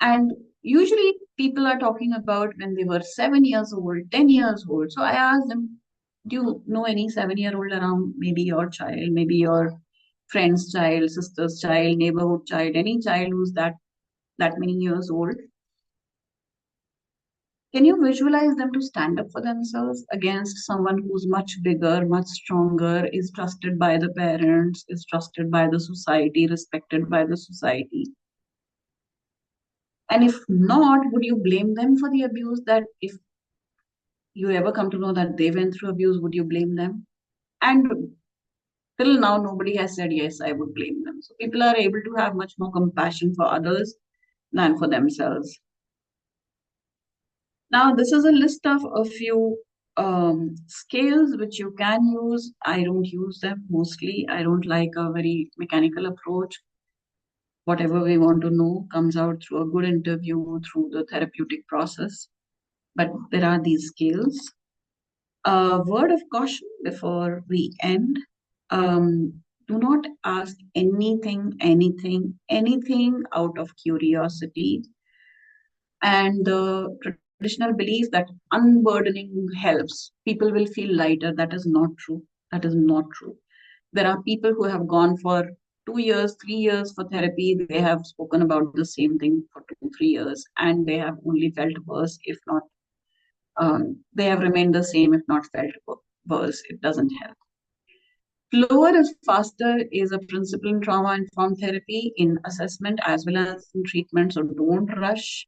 And usually people are talking about when they were 7 years old, 10 years old. So I asked them, do you know any 7-year-old around, maybe your child, maybe your friend's child, sister's child, neighborhood child, any child who's that many years old? Can you visualize them to stand up for themselves against someone who's much bigger, much stronger, is trusted by the parents, is trusted by the society, respected by the society? And if not, would you blame them for the abuse? That if you ever come to know that they went through abuse, would you blame them? And till now, nobody has said, yes, I would blame them. So people are able to have much more compassion for others than for themselves. Now, this is a list of a few scales which you can use. I don't use them mostly. I don't like a very mechanical approach. Whatever we want to know comes out through a good interview, through the therapeutic process. But there are these scales. A word of caution before we end. Do not ask anything out of curiosity. And the traditional belief that unburdening helps, people will feel lighter. That is not true. That is not true. There are people who have gone for 2 years, 3 years for therapy. They have spoken about the same thing for 2, 3 years, and they have only felt worse, if not, they have remained the same, if not felt worse. It doesn't help. Slower is faster is a principle in trauma informed therapy, in assessment as well as in treatment. So don't rush.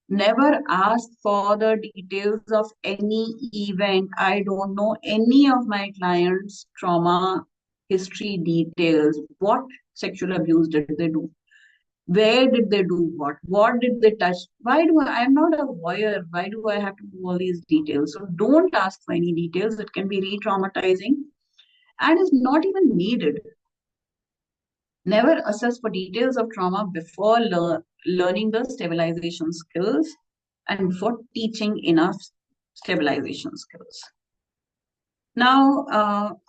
Never ask for the details of any event. I don't know any of my clients' trauma history details. What sexual abuse did they do? Where did they do what? What did they touch? Why do I'm not a voyeur. Why do I have to do all these details? So don't ask for any details. It can be re-traumatizing and is not even needed. Never assess for details of trauma before learning the stabilization skills and before teaching enough stabilization skills. Now,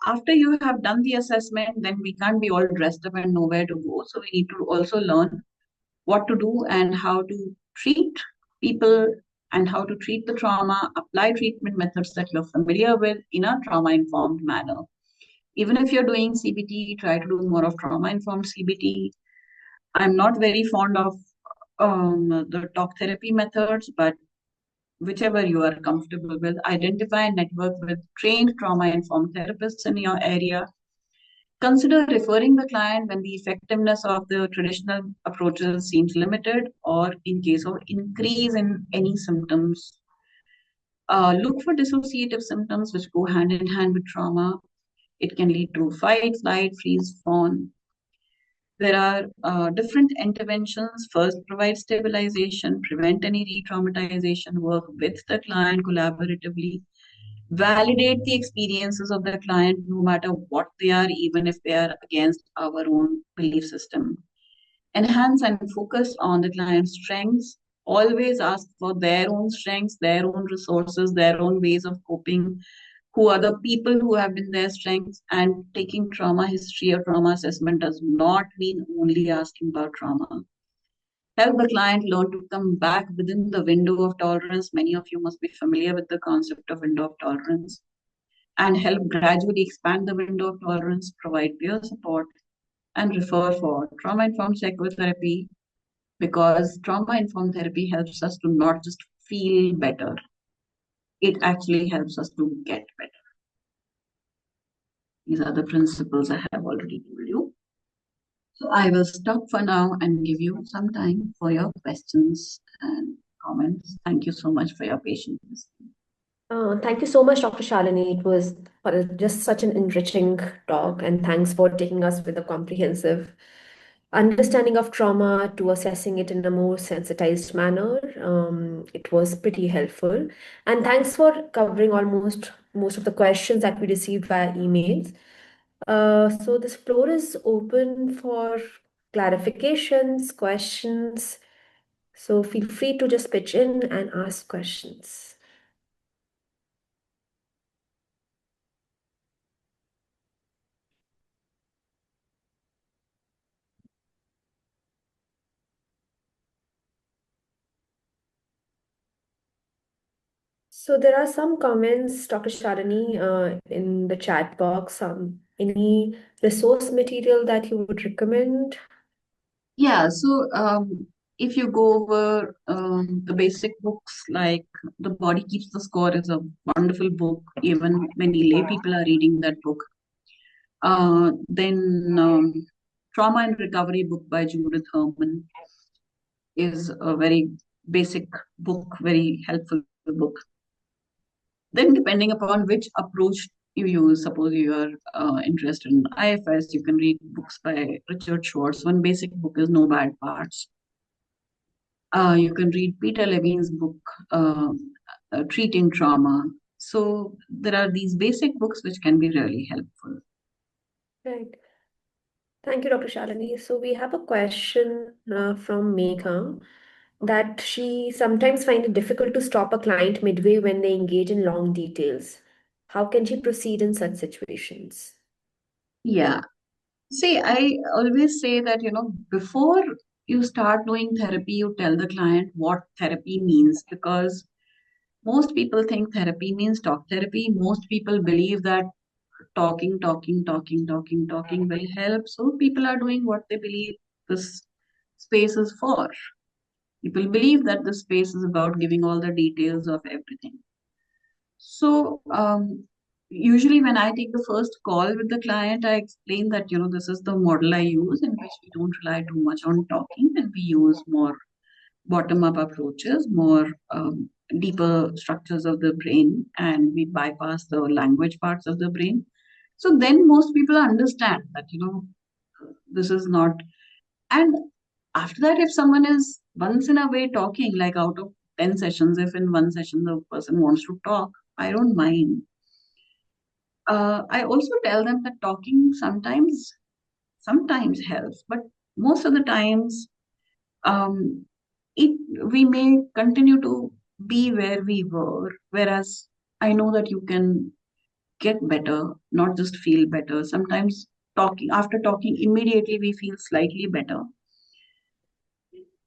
after you have done the assessment, then we can't be all dressed up and nowhere to go. So we need to also learn what to do and how to treat people and how to treat the trauma, apply treatment methods that you're familiar with in a trauma-informed manner. Even if you're doing CBT, try to do more of trauma-informed CBT. I'm not very fond of the talk therapy methods, but whichever you are comfortable with, identify and network with trained trauma informed therapists in your area. Consider referring the client when the effectiveness of the traditional approaches seems limited or in case of increase in any symptoms. Look for dissociative symptoms which go hand in hand with trauma. It can lead to fight, flight, freeze, fawn. There are different interventions. First, provide stabilization, prevent any re traumatization, work with the client collaboratively, validate the experiences of the client no matter what they are, even if they are against our own belief system. Enhance and focus on the client's strengths. Always ask for their own strengths, their own resources, their own ways of coping, who are the people who have been their strengths. And taking trauma history or trauma assessment does not mean only asking about trauma. Help the client learn to come back within the window of tolerance. Many of you must be familiar with the concept of window of tolerance, and help gradually expand the window of tolerance, provide peer support, and refer for trauma informed psychotherapy, because trauma informed therapy helps us to not just feel better, it actually helps us to get better. These are the principles I have already told you. So I will stop for now and give you some time for your questions and comments. Thank you so much for your patience. Thank you so much, Dr. Shalini. It was just such an enriching talk, and thanks for taking us with a comprehensive understanding of trauma to assessing it in a more sensitized manner. It was pretty helpful. And thanks for covering almost most of the questions that we received via emails. So this floor is open for clarifications, questions. So feel free to just pitch in and ask questions. So there are some comments, Dr. Sharani, in the chat box. Any resource material that you would recommend? Yeah, so if you go over the basic books, like The Body Keeps the Score is a wonderful book. Even many lay people are reading that book. Then Trauma and Recovery book by Judith Herman is a very basic book, very helpful book. Then, depending upon which approach you use, suppose you are interested in IFS, you can read books by Richard Schwartz. One basic book is No Bad Parts. You can read Peter Levine's book, Treating Trauma. So there are these basic books which can be really helpful. Right. Thank you, Dr. Shalini. So we have a question from Megha that she sometimes finds it difficult to stop a client midway when they engage in long details. How can she proceed in such situations? Yeah. See, I always say that, before you start doing therapy, you tell the client what therapy means, because most people think therapy means talk therapy. Most people believe that talking will help. So people are doing what they believe this space is for. People believe that this space is about giving all the details of everything. So usually when I take the first call with the client, I explain that, this is the model I use, in which we don't rely too much on talking, and we use more bottom-up approaches, more deeper structures of the brain, and we bypass the language parts of the brain. So then most people understand that, this is not. And after that, if someone is once in a way talking, like out of 10 sessions, if in one session the person wants to talk, I don't mind. I also tell them that talking sometimes helps, but most of the times, um, it we may continue to be where we were, whereas I know that you can get better, not just feel better. Sometimes after talking immediately we feel slightly better.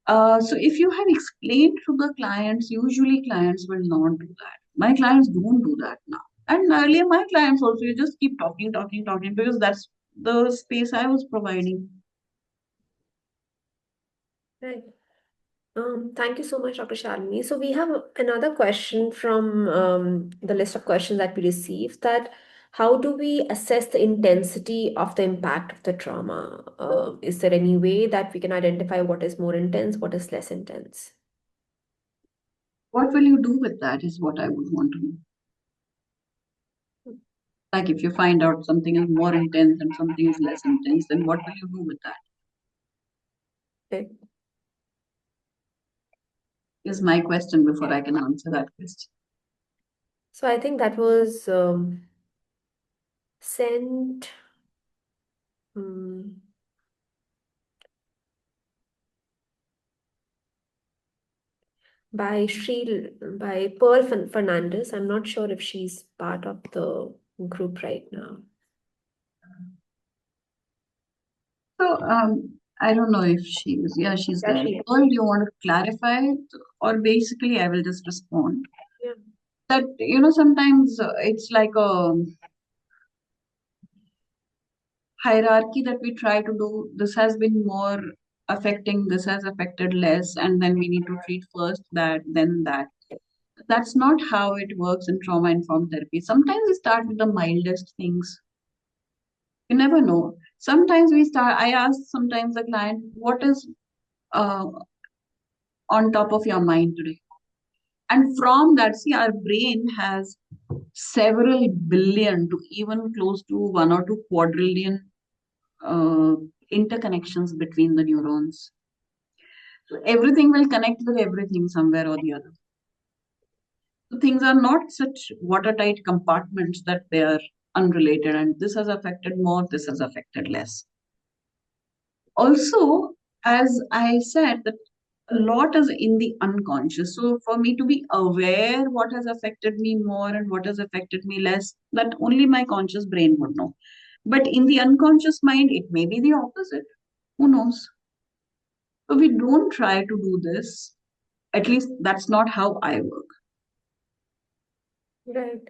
So if you have explained to the clients, usually clients will not do that. My clients don't do that now. And earlier my clients also, you just keep talking, because that's the space I was providing. Right. Thank you so much, Dr. Shalini. So we have another question from the list of questions that we received, that how do we assess the intensity of the impact of the trauma? Is there any way that we can identify what is more intense, what is less intense? What will you do with that is what I would want to know. Like if you find out something is more intense and something is less intense, then what will you do with that? Okay. Is my question before I can answer that question. So I think that was sent um, by Pearl Fernandez. I'm not sure if she's part of the group right now. So I don't know if she's Yeah, there. she is. Or do you want to clarify it? Or basically I will just respond. Yeah. That sometimes it's like a hierarchy that we try to do. This has been more affecting, this has affected less, and then we need to treat first that, then that. That's not how it works in trauma informed therapy. Sometimes we start with the mildest things. You never know. Sometimes I ask sometimes the client, what is uh, on top of your mind today? And from that, see, our brain has several billion to even close to 1 or 2 quadrillion uh, interconnections between the neurons. So everything will connect with everything somewhere or the other. So things are not such watertight compartments that they are unrelated, and this has affected more, this has affected less. Also, as I said, that a lot is in the unconscious. So for me to be aware what has affected me more and what has affected me less, that only my conscious brain would know. But in the unconscious mind, it may be the opposite. Who knows? So we don't try to do this. At least that's not how I work. Right.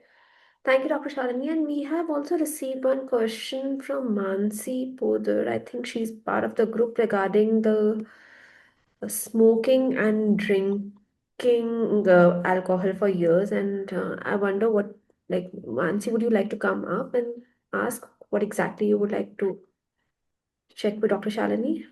Thank you, Dr. Shalini. And we have also received one question from Mansi Podar. I think she's part of the group regarding the smoking and drinking alcohol for years. And I wonder what, like, Mansi, would you like to come up and ask what exactly you would like to check with Dr. Shalini?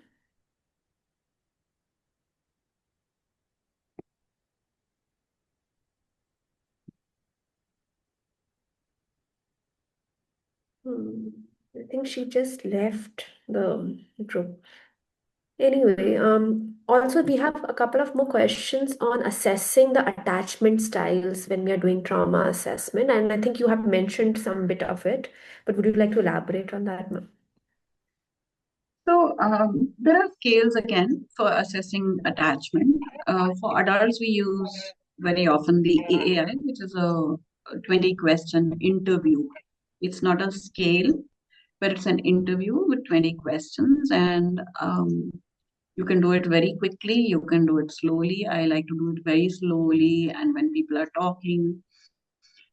Hmm. I think she just left the group. Anyway, also we have a couple of more questions on assessing the attachment styles when we are doing trauma assessment, and I think you have mentioned some bit of it, but would you like to elaborate on that, ma'am? So there are scales again for assessing attachment. For adults, we use very often the AAI, which is a 20 question interview. It's not a scale, but it's an interview with 20 questions, and you can do it very quickly. You can do it slowly. I like to do it very slowly, and when people are talking,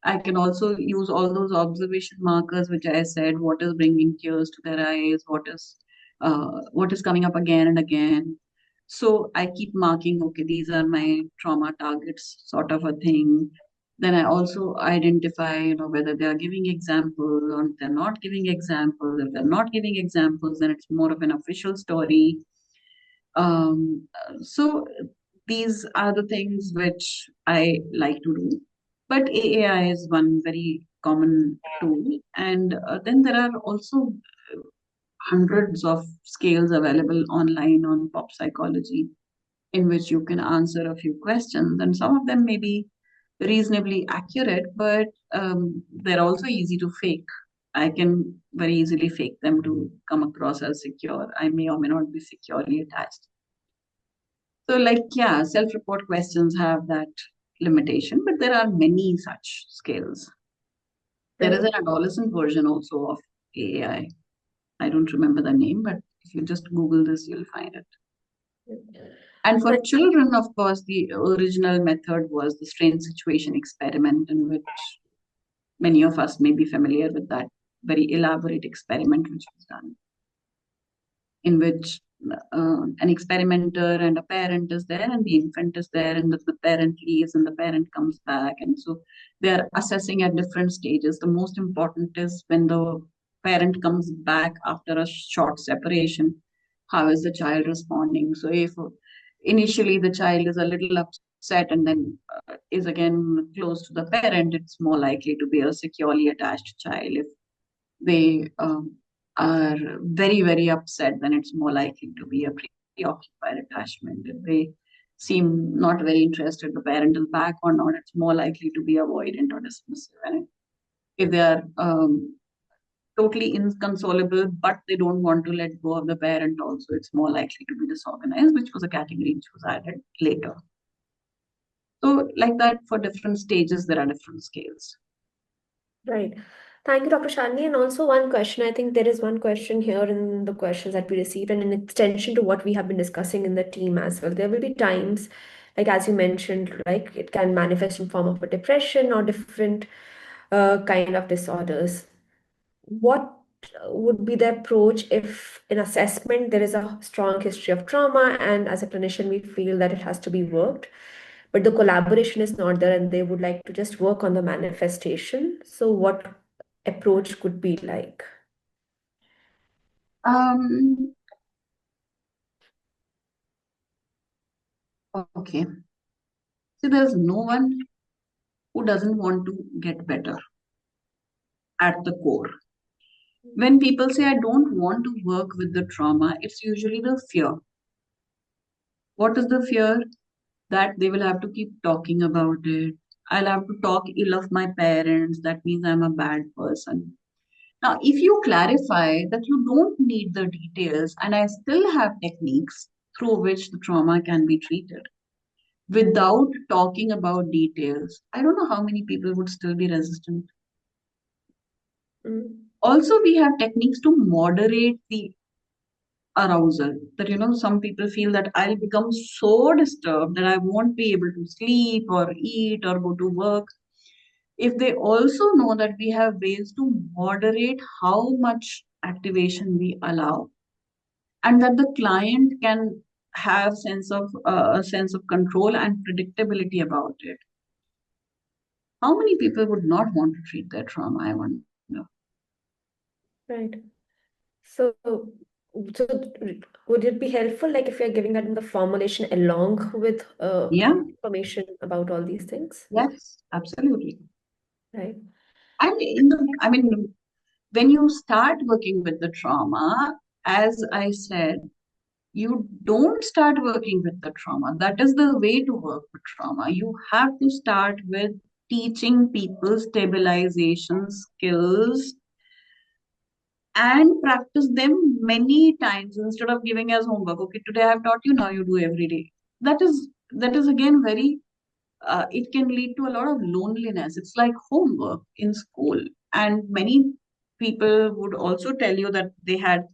I can also use all those observation markers, which I said, what is bringing tears to their eyes, what is coming up again and again. So I keep marking, okay, these are my trauma targets, sort of a thing. Then I also identify, whether they are giving examples or they're not giving examples. If they're not giving examples, then it's more of an official story. So these are the things which I like to do. But AAI is one very common tool. And then there are also hundreds of scales available online on pop psychology in which you can answer a few questions. And some of them may be reasonably accurate, but they're also easy to fake. I can very easily fake them to come across as secure. I may or may not be securely attached. So, like, yeah, self report questions have that limitation, but there are many such scales. There is Right. an adolescent version also of AI. I don't remember the name, but if you just Google this, you'll find it. And for And children, of course, the original method was the strange situation experiment, in which many of us may be familiar with that very elaborate experiment which was done, in which an experimenter and a parent is there, and the infant is there, and the parent leaves and the parent comes back. And so they're assessing at different stages. The most important is when the parent comes back after a short separation, how is the child responding? So if initially the child is a little upset and then is again close to the parent, it's more likely to be a securely attached child. If they are very, very upset, then it's more likely to be a preoccupied attachment. If they seem not very interested, the parent is back or not, it's more likely to be avoidant or dismissive. And if they are totally inconsolable, but they don't want to let go of the parent also, it's more likely to be disorganized, which was a category which was added later. So, like that, for different stages, there are different scales. Right. Thank you, Dr. Shalini. And also one question. I think there is one question here in the questions that we received, and in extension to what we have been discussing in the team as well. There will be times, like as you mentioned, like it can manifest in form of a depression or different kind of disorders. What would be the approach if in assessment there is a strong history of trauma, and as a clinician we feel that it has to be worked, but the collaboration is not there and they would like to just work on the manifestation? So what approach could be like? Um, okay. So there's no one who doesn't want to get better at the core. When people say, I don't want to work with the trauma, it's usually the fear. What is the fear? That they will have to keep talking about it. I'll have to talk ill of my parents. That means I'm a bad person. Now, if you clarify that you don't need the details and I still have techniques through which the trauma can be treated without talking about details, I don't know how many people would still be resistant. Mm, Also, we have techniques to moderate the arousal. That, some people feel that I'll become so disturbed that I won't be able to sleep or eat or go to work. If they also know that we have ways to moderate how much activation we allow, and that the client can have a sense of control and predictability about it, how many people would not want to treat their trauma, I wonder. right. So would it be helpful, like if you're giving that in the formulation along with Yeah, information about all these things? yes, absolutely. Right. And when you start working with the trauma, as I said, you don't start working with the trauma. That is the way to work with trauma. You have to start with teaching people stabilization skills and practice them many times instead of giving as homework. Okay, today I have taught you, now you do every day. That is again very it can lead to a lot of loneliness. It's like homework in school. And many people would also tell you that they had,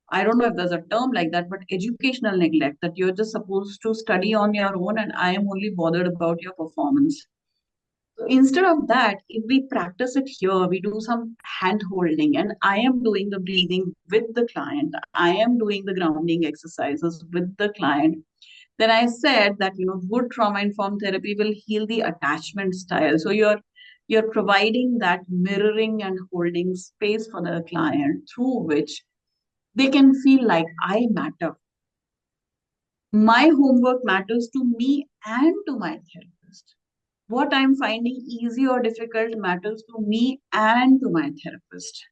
I don't know if there's a term like that, but educational neglect, that you're just supposed to study on your own and I am only bothered about your performance. So instead of that, if we practice it here, we do some hand holding, and I am doing the breathing with the client, I am doing the grounding exercises with the client. Then I said that good trauma informed therapy will heal the attachment style. So you're providing that mirroring and holding space for the client through which they can feel like I matter. My homework matters to me and to my therapist. What I'm finding easy or difficult matters to me and to my therapist.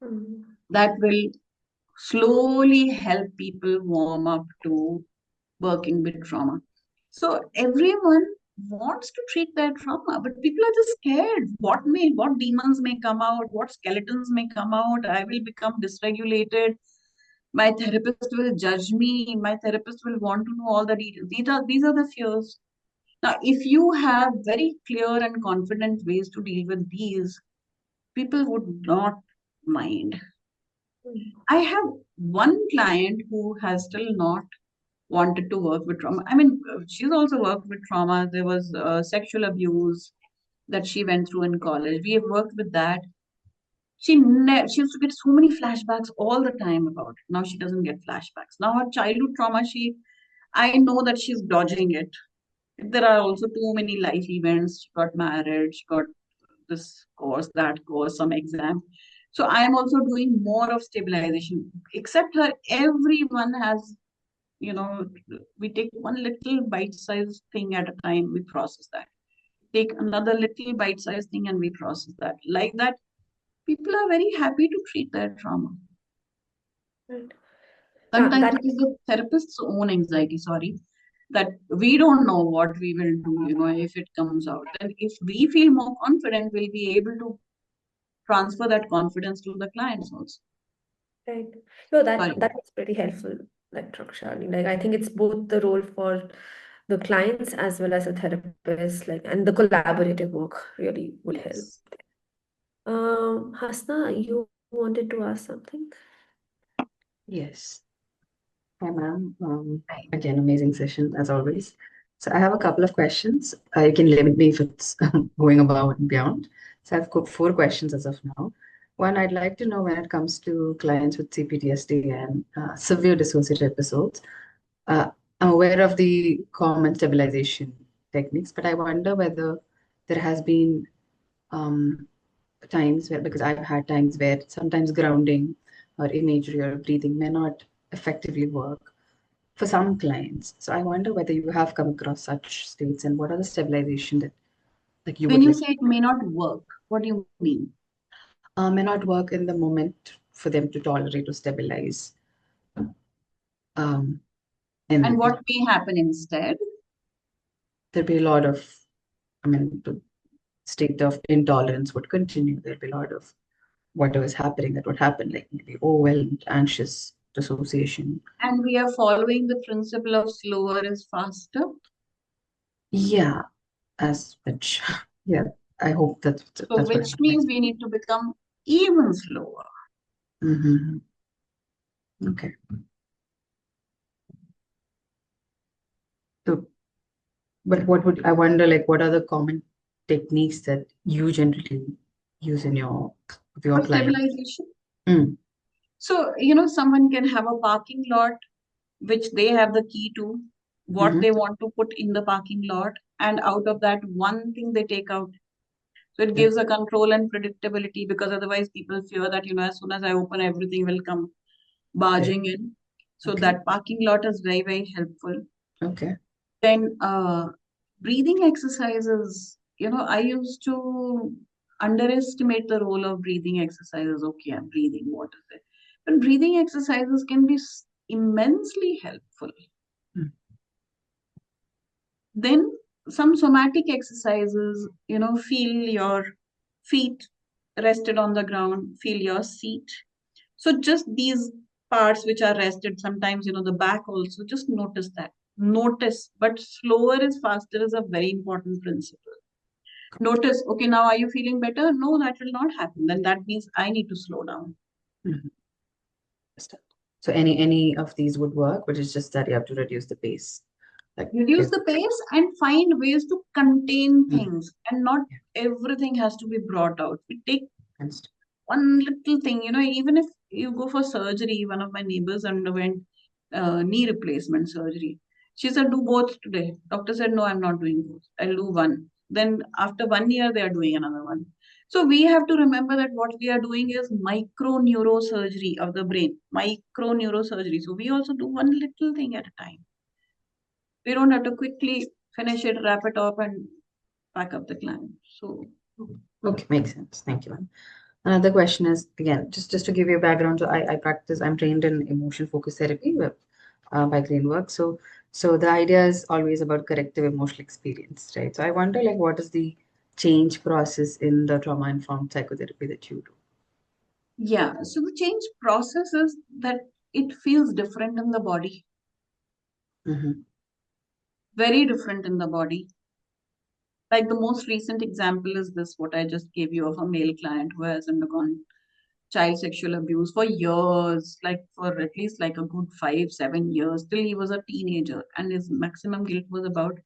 Mm, That will slowly help people warm up to working with trauma. So everyone wants to treat their trauma, but people are just scared. What demons may come out, what skeletons may come out. I will become dysregulated. My therapist will judge me. My therapist will want to know all the details. These are the fears. Now, if you have very clear and confident ways to deal with these, people would not mind. mm, I have one client who has still not wanted to work with trauma. I mean, she's also worked with trauma. There was sexual abuse that she went through in college. We have worked with that. She used to get so many flashbacks all the time about it. Now she doesn't get flashbacks. Now her childhood trauma, I know that she's dodging it. There are also too many life events. She got married, she got this course, that course, some exam. So I am also doing more of stabilization. Except her, everyone has, you know, we take one little bite-sized thing at a time, we process that. Take another little bite-sized thing and we process that. Like that, people are very happy to treat their trauma. Right. Yeah, Sometimes that it is the therapist's own anxiety, sorry, that we don't know what we will do, if it comes out. And if we feel more confident, we'll be able to transfer that confidence to the clients also. right. No, Sorry. that is pretty helpful, like Dr. Shalini. Like I think it's both the role for the clients as well as a therapist, like and the collaborative work really would help. Yes. Hasna, you wanted to ask something? Yes. Hi, ma'am. Again, amazing session as always. So I have a couple of questions. You can limit me if it's going above and beyond. So I've got 4 questions as of now. One, I'd like to know when it comes to clients with CPTSD and severe dissociative episodes. Uh, I'm aware of the common stabilization techniques, but I wonder whether there has been um, times where, because I've had times where sometimes grounding or imagery or breathing may not effectively work for some clients. So I wonder whether you have come across such states and what are the stabilization that like you When would you like say it may not work, what do you mean? may not work in the moment for them to tolerate or stabilize. Um, And and what may happen instead? there'll be a lot of, I mean, the state of intolerance would continue. There'll be a lot of whatever is happening that would happen, like maybe overwhelmed, anxious, dissociation. And we are following the principle of slower is faster. Yeah, as much. Yeah, I hope So, that's what which I would like. means we need to become even slower. Mm-hmm. Okay. So, but what would I wonder, like, what are the common techniques that you generally use in with your For client? stabilization. Mm. So, someone can have a parking lot, which they have the key to, what Mm-hmm. they want to put in the parking lot, and out of that, one thing they take out. So it Yeah. gives a control and predictability, because otherwise people fear that, as soon as I open, everything will come Okay. barging in. So Okay. that parking lot is very, very helpful. Okay. Then breathing exercises, I used to underestimate the role of breathing exercises. Okay, I'm breathing, what is it? But breathing exercises can be immensely helpful. Mm. Then some somatic exercises, feel your feet rested on the ground, feel your seat. So just these parts which are rested, sometimes, the back also, just notice that. Notice, but slower is faster is a very important principle. Notice, okay, now are you feeling better? No, that will not happen. Then that means I need to slow down. Mhm. Understand. So any of these would work, but it's just that you have to reduce the pace. Like Reduce if the pace and find ways to contain mm, things, and not yeah, everything has to be brought out. We take understand. one little thing, even if you go for surgery. One of my neighbors underwent knee replacement surgery. She said, do both today. Doctor said, no, I'm not doing both. I'll do one. Then after 1 year, they are doing another one. So we have to remember that what we are doing is micro neurosurgery of the brain, micro neurosurgery. So we also do one little thing at a time. We don't have to quickly finish it, wrap it up, and pack up the client. So Okay, makes sense. Thank you, ma'am. Another question is again, just to give you a background. So I'm trained in emotion focus therapy by Greenwork. So the idea is always about corrective emotional experience, right? So I wonder like what is the change process in the trauma informed psychotherapy that you do? yeah, so the change process is that it feels different in the body, Mm-hmm. very different in the body. Like the most recent example is this, what I just gave you, of a male client who has undergone child sexual abuse for years, like for at least like a good 5, 7 years, till he was a teenager. And his maximum guilt was about,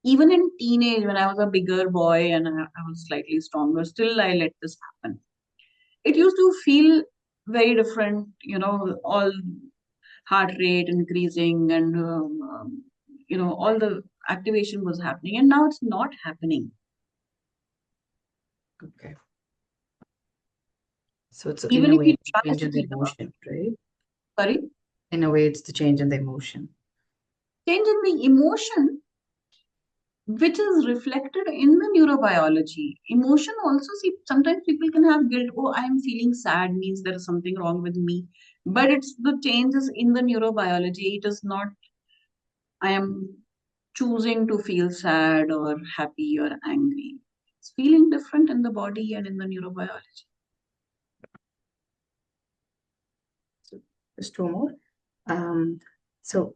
even in teenage, when I was a bigger boy and I was slightly stronger, still I let this happen. it used to feel very different, all heart rate increasing and, all the activation was happening. And now it's not happening. Okay. So it's in Even a if you way try change to in the think about it. emotion, right? Sorry? In a way, it's the change in the emotion. Change in the emotion, which is reflected in the neurobiology. Emotion also, see, sometimes people can have guilt. Oh, I'm feeling sad, means there is something wrong with me. But it's the changes in the neurobiology. It is not, I am choosing to feel sad or happy or angry. It's feeling different in the body and in the neurobiology. So just two more. Um, so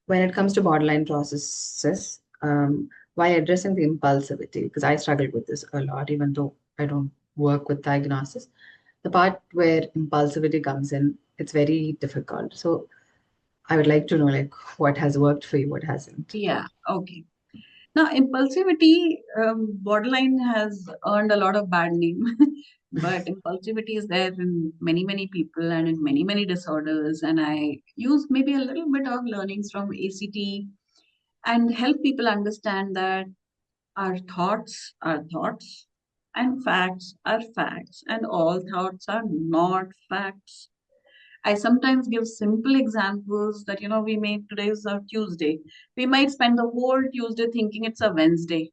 when it comes to borderline processes, while addressing the impulsivity, because I struggle with this a lot, even though I don't work with diagnosis, the part where impulsivity comes in, it's very difficult. So I would like to know, like, what has worked for you, what hasn't. Yeah, okay. Now, impulsivity, borderline has earned a lot of bad name, but impulsivity is there in many, many people and in many, many disorders. And I use maybe a little bit of learnings from ACT and help people understand that our thoughts are thoughts and facts are facts, and all thoughts are not facts. I sometimes give simple examples that, we made today's a Tuesday. We might spend the whole Tuesday thinking it's a Wednesday,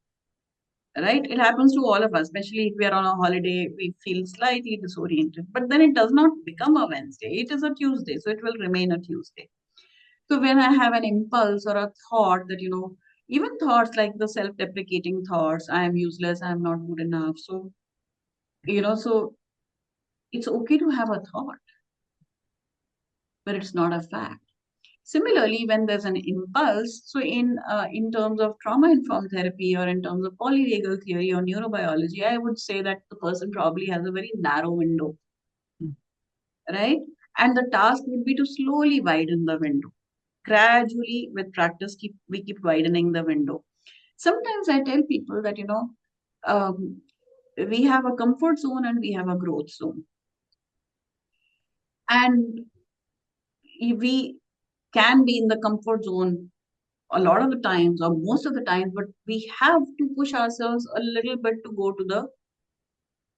right? It happens to all of us, especially if we are on a holiday, we feel slightly disoriented. But then it does not become a Wednesday. It is a Tuesday, so it will remain a Tuesday. So when I have an impulse or a thought that, even thoughts like the self-deprecating thoughts, I am useless, I am not good enough. So, so it's okay to have a thought, but it's not a fact. Similarly, when there's an impulse, so in terms of trauma-informed therapy or in terms of polyvagal theory or neurobiology, I would say that the person probably has a very narrow window, Mm. right? And the task would be to slowly widen the window. Gradually, with practice, we keep widening the window. Sometimes I tell people that, um, we have a comfort zone and we have a growth zone. And we can be in the comfort zone a lot of the times or most of the times, but we have to push ourselves a little bit to go to the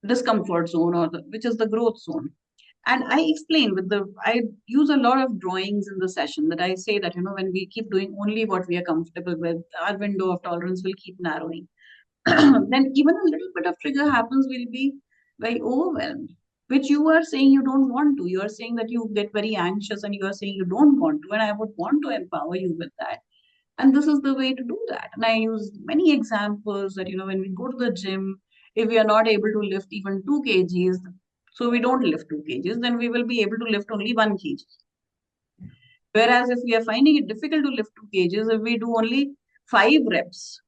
discomfort zone which is the growth zone. And I explain I use a lot of drawings in the session that I say that, when we keep doing only what we are comfortable with, our window of tolerance will keep narrowing. Then even a little bit of trigger happens, we'll be very overwhelmed, which you are saying you don't want to. You are saying that you get very anxious and you are saying you don't want to. And I would want to empower you with that. And this is the way to do that. And I use many examples that, when we go to the gym, if we are not able to lift even 2 kgs, so we don't lift 2 kgs, then we will be able to lift only 1 kg. Whereas if we are finding it difficult to lift 2 kgs, if we do only 5 reps,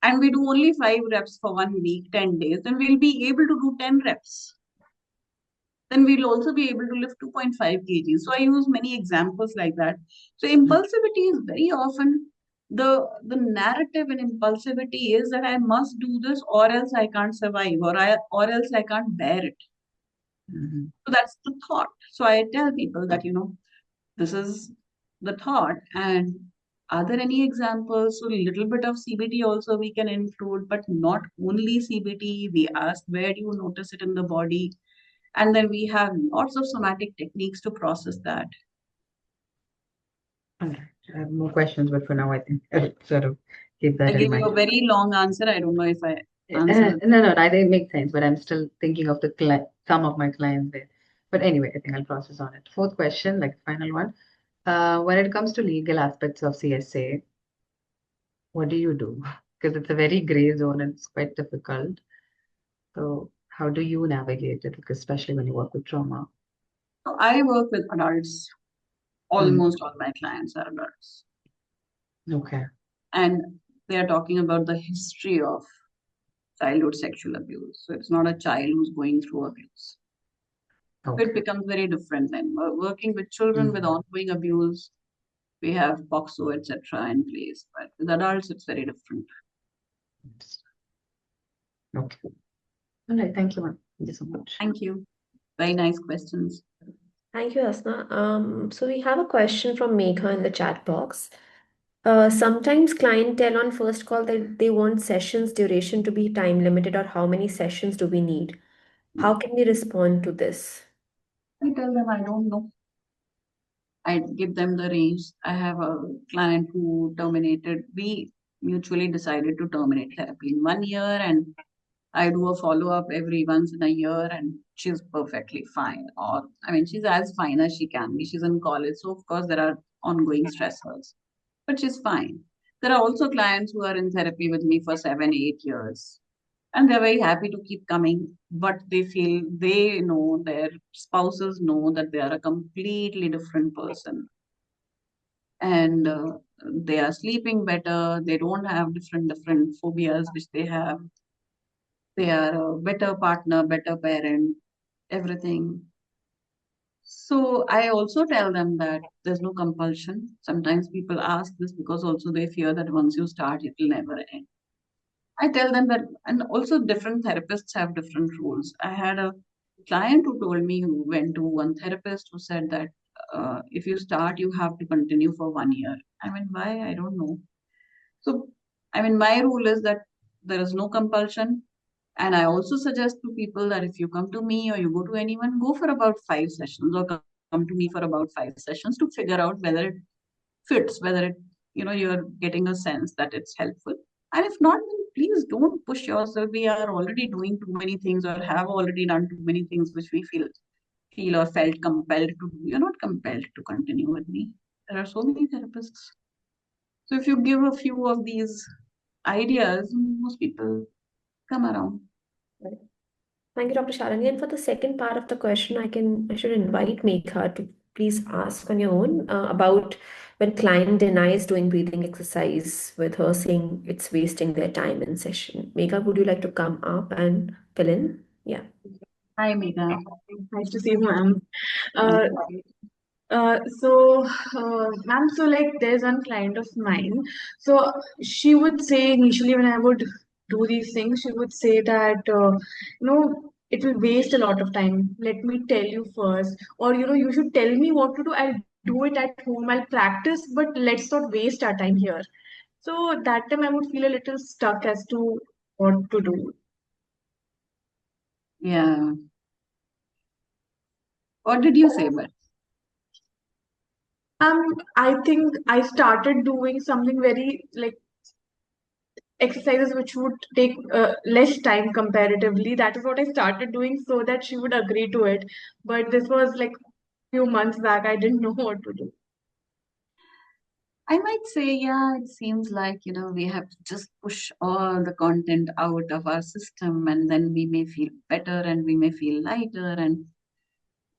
and we do only 5 reps for 1 week, 10 days, then we'll be able to do 10 reps. Then we'll also be able to lift 2.5 kgs. So I use many examples like that. So impulsivity is very often the narrative in impulsivity is that I must do this or else I can't survive or else I can't bear it. Mm-hmm. So that's the thought. So I tell people that, this is the thought. And are there any examples? So a little bit of CBT also we can include, but not only CBT. We ask, where do you notice it in the body? And then we have lots of somatic techniques to process that. All right. I have more questions, but for now, I think I'll sort of keep I that in gave you mind. a very long answer. I don't know if I No, answered. no, I think it makes sense, but I'm still thinking of some of my clients there. But anyway, I think I'll process on it. Fourth question, like final one. When it comes to legal aspects of CSA, what do you do? Because it's a very gray zone and it's quite difficult. So how do you navigate it? Because especially when you work with trauma. So I work with adults. Mm, Almost all my clients are adults. okay. And they are talking about the history of childhood sexual abuse. So it's not a child who's going through abuse. So it Okay. becomes very different then. Working with children with Mm, ongoing abuse, we have POXO, etc. in place. But with adults, it's very different. okay. All right. Thank you, ma'am. Thank you so much. Thank you. Very nice questions. Thank you, Asna. So we have a question from Megha in the chat box. Sometimes client tell on first call that they want sessions duration to be time limited, or how many sessions do we need? How can we respond to this? I tell them I don't know. I give them the range. I have a client who terminated. We mutually decided to terminate therapy in 1 year, and I do a follow up every once in a year, and she's perfectly fine. Or, I mean, she's as fine as she can be. She's in college, so of course, there are ongoing stressors, but she's fine. There are also clients who are in therapy with me for 7, 8 years, and they're very happy to keep coming, but they feel they know their spouses know that they are a completely different person, and they are sleeping better. They don't have different phobias which they have. They are a better partner, better parent, everything. So I also tell them that there's no compulsion. Sometimes people ask this because also they fear that once you start, it will never end. I tell them that, and also different therapists have different rules. I had a client who told me, who went to one therapist who said that if you start, you have to continue for 1 year. I mean, why? I don't know. So, I mean, my rule is that there is no compulsion. And I also suggest to people that if you come to me or you go to anyone, go for about 5 sessions or come to me for about 5 sessions to figure out whether it fits, whether it, you're getting a sense that it's helpful. And if not, then please don't push yourself. We are already doing too many things or have already done too many things which we feel or felt compelled to do. You're not compelled to continue with me. There are so many therapists. So if you give a few of these ideas, most people come around. Right. Thank you, Dr. Shalini. And for the second part of the question, I should invite Megha to please ask on your own about when client denies doing breathing exercise with her saying it's wasting their time in session. Megha, would you like to come up and fill in? Yeah. Hi, Megha. Nice to see you, ma'am. Nice Uh, to see you. Ma'am, so like there's one client of mine. So she would say initially when I would do these things, she would say that, it will waste a lot of time. Let me tell you first. Or, you should tell me what to do. I'll do it at home. I'll practice, but let's not waste our time here. So that time I would feel a little stuck as to what to do. Yeah. What did you say, but I think I started doing something very like exercises which would take less time comparatively. That is what I started doing so that she would agree to it. But this was like few months back. I didn't know what to do. I might say, yeah, it seems like, we have to just push all the content out of our system and then we may feel better and we may feel lighter. And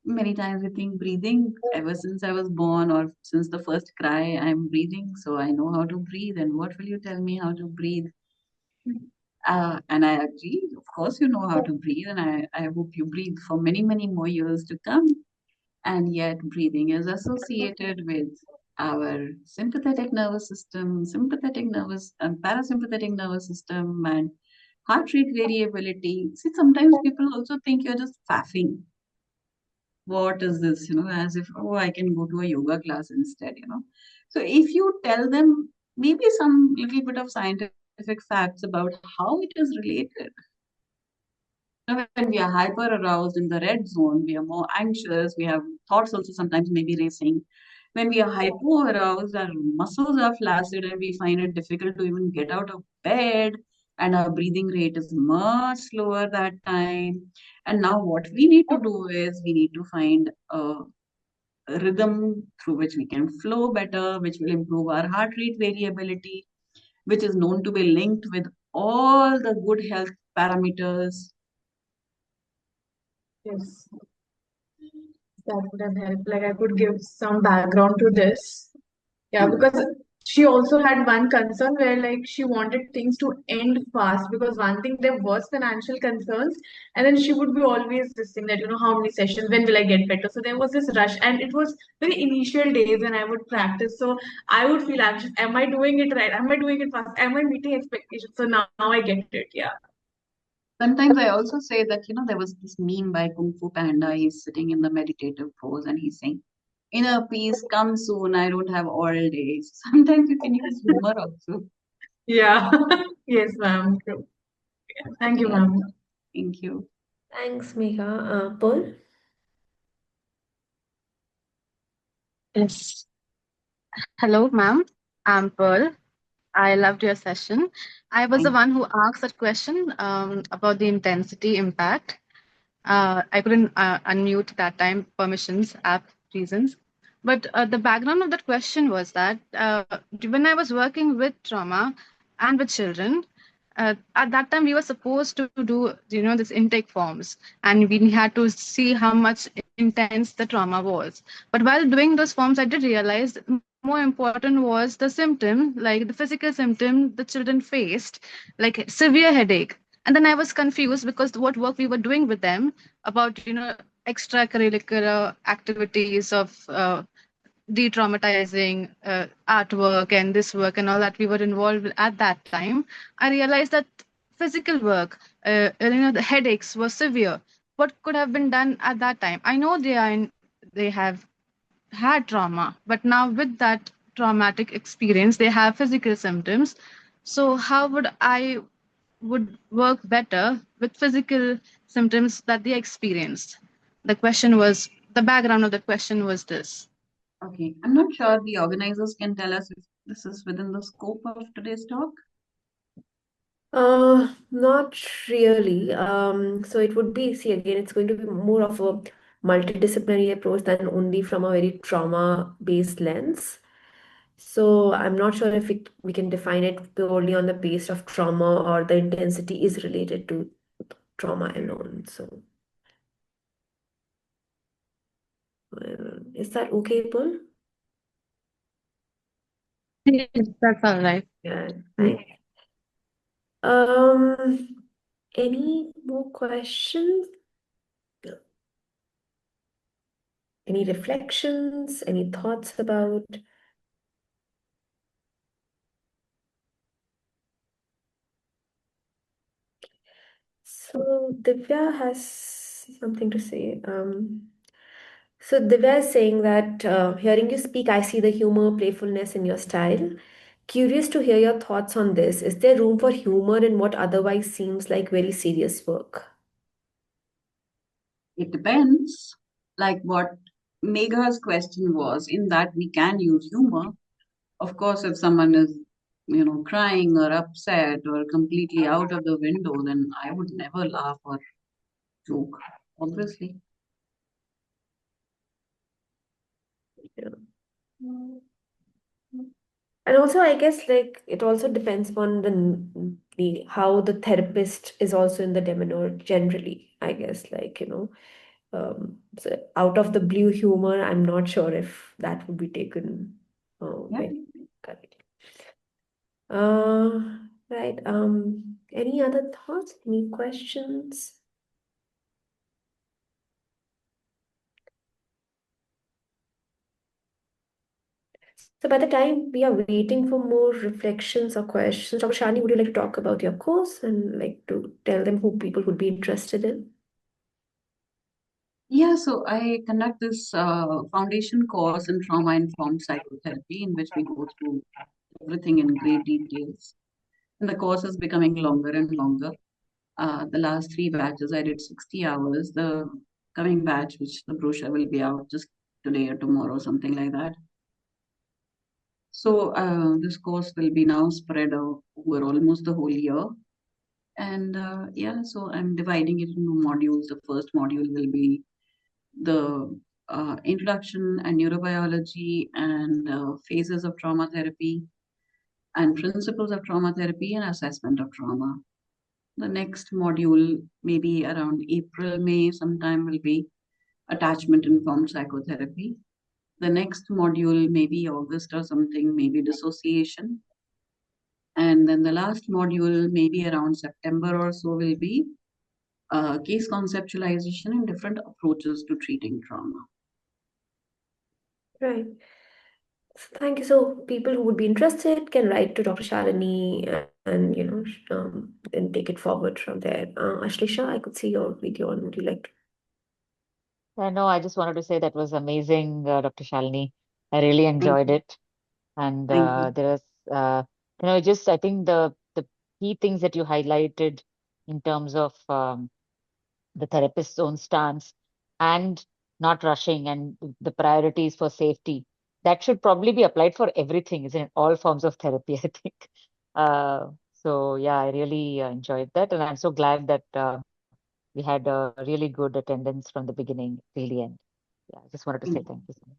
many times we think breathing, ever since I was born or since the first cry, I'm breathing. So I know how to breathe. And what will you tell me how to breathe? And I agree, of course, you know how to breathe. And I hope you breathe for many, many more years to come. And yet breathing is associated with our sympathetic nervous system, sympathetic nervous and parasympathetic nervous system, and heart rate variability. See, sometimes people also think you're just faffing. What is this? As if, oh, I can go to a yoga class instead. So if you tell them maybe some little bit of scientific facts about how it is related, when we are hyper aroused in the red zone, we are more anxious. We have thoughts also sometimes maybe racing. When we are hypo aroused, our muscles are flaccid and we find it difficult to even get out of bed. And our breathing rate is much slower that time. And now, what we need to do is we need to find a rhythm through which we can flow better, which will improve our heart rate variability, which is known to be linked with all the good health parameters. Yes, that would have helped. Like I could give some background to this. Yeah, because she also had one concern where like she wanted things to end fast because one thing there was financial concerns and then she would be always this thing that how many sessions, when will I get better? So there was this rush and it was very initial days when I would practice. So I would feel anxious. Am I doing it right? Am I doing it fast? Am I meeting expectations? So now I get it. Yeah. Sometimes I also say that, there was this meme by Kung Fu Panda. He's sitting in the meditative pose and he's saying, inner peace, come soon. I don't have all day. Sometimes you can use humor also. Yeah. Yes, ma'am. True. Thank you, Yeah, ma'am. thank you. Thanks, Megha. Pearl? Yes. Hello, ma'am. I'm Pearl. I loved your session. I was the Thank one who asked that question about the intensity impact. I couldn't unmute that time, permissions, app reasons. But the background of that question was that when I was working with trauma and with children, at that time we were supposed to do, this intake forms, and we had to see how much intense the trauma was. But while doing those forms, I did realize more important was the symptom, like the physical symptom the children faced, like severe headache. And then I was confused because what work we were doing with them about extracurricular activities of de-traumatizing artwork and this work and all that we were involved with at that time, I realized that physical work, the headaches were severe. What could have been done at that time? I know they have had trauma, but now with that traumatic experience, they have physical symptoms. So how would work better with physical symptoms that they experienced? The background of the question was this. Okay, I'm not sure the organizers can tell us if this is within the scope of today's talk. Not really. So it would be, see, again, it's going to be more of a multidisciplinary approach than only from a very trauma-based lens. So I'm not sure if we can define it purely on the base of trauma or the intensity is related to trauma alone. So is that okay, Paul? Yes, that's all right. Yeah, Mm. thanks. Um, any more questions? Any reflections? Any thoughts about? So Divya has something to say. So Divya is saying that hearing you speak, I see the humor, playfulness in your style. Curious to hear your thoughts on this. Is there room for humor in what otherwise seems like very serious work? It depends, like what Megha's question was, in that we can use humor. Of course, if someone is, crying or upset or completely out of the window, then I would never laugh or joke, obviously. Yeah. And also, I guess like it also depends upon the how the therapist is also in the demeanor generally. I guess so out of the blue humor, I'm not sure if that would be taken Yeah. very correctly. Uh, right. Any other thoughts? Any questions? So by the time we are waiting for more reflections or questions, Dr. Shani, would you like to talk about your course and like to tell them who people would be interested in? Yeah, so I conduct this foundation course in trauma-informed psychotherapy, in which we go through everything in great details. And the course is becoming longer and longer. The last three batches, I did 60 hours. The coming batch, which the brochure will be out just today or tomorrow, something like that. So this course will be now spread out over almost the whole year. And yeah, so I'm dividing it into modules. The first module will be the introduction and neurobiology and phases of trauma therapy and principles of trauma therapy and assessment of trauma. The next module, maybe around April, May, sometime will be attachment informed psychotherapy. The next module, maybe August or something, maybe dissociation. And then the last module, maybe around September or so, will be case conceptualization and different approaches to treating trauma. Right. So thank you. So people who would be interested can write to Dr. Shalini and then take it forward from there. Ashlisha, I could see your video on. Would you like to? No, I just wanted to say that was amazing, Dr. Shalini. I really Thank enjoyed you. it. And Thank you. there is, just I think the key things that you highlighted in terms of the therapist's own stance and not rushing and the priorities for safety, that should probably be applied for everything, isn't it? All forms of therapy, I think. So yeah, I really enjoyed that, and I'm so glad that we had a really good attendance from the beginning till the end. Yeah, I just wanted to Thank say you. thank you so much.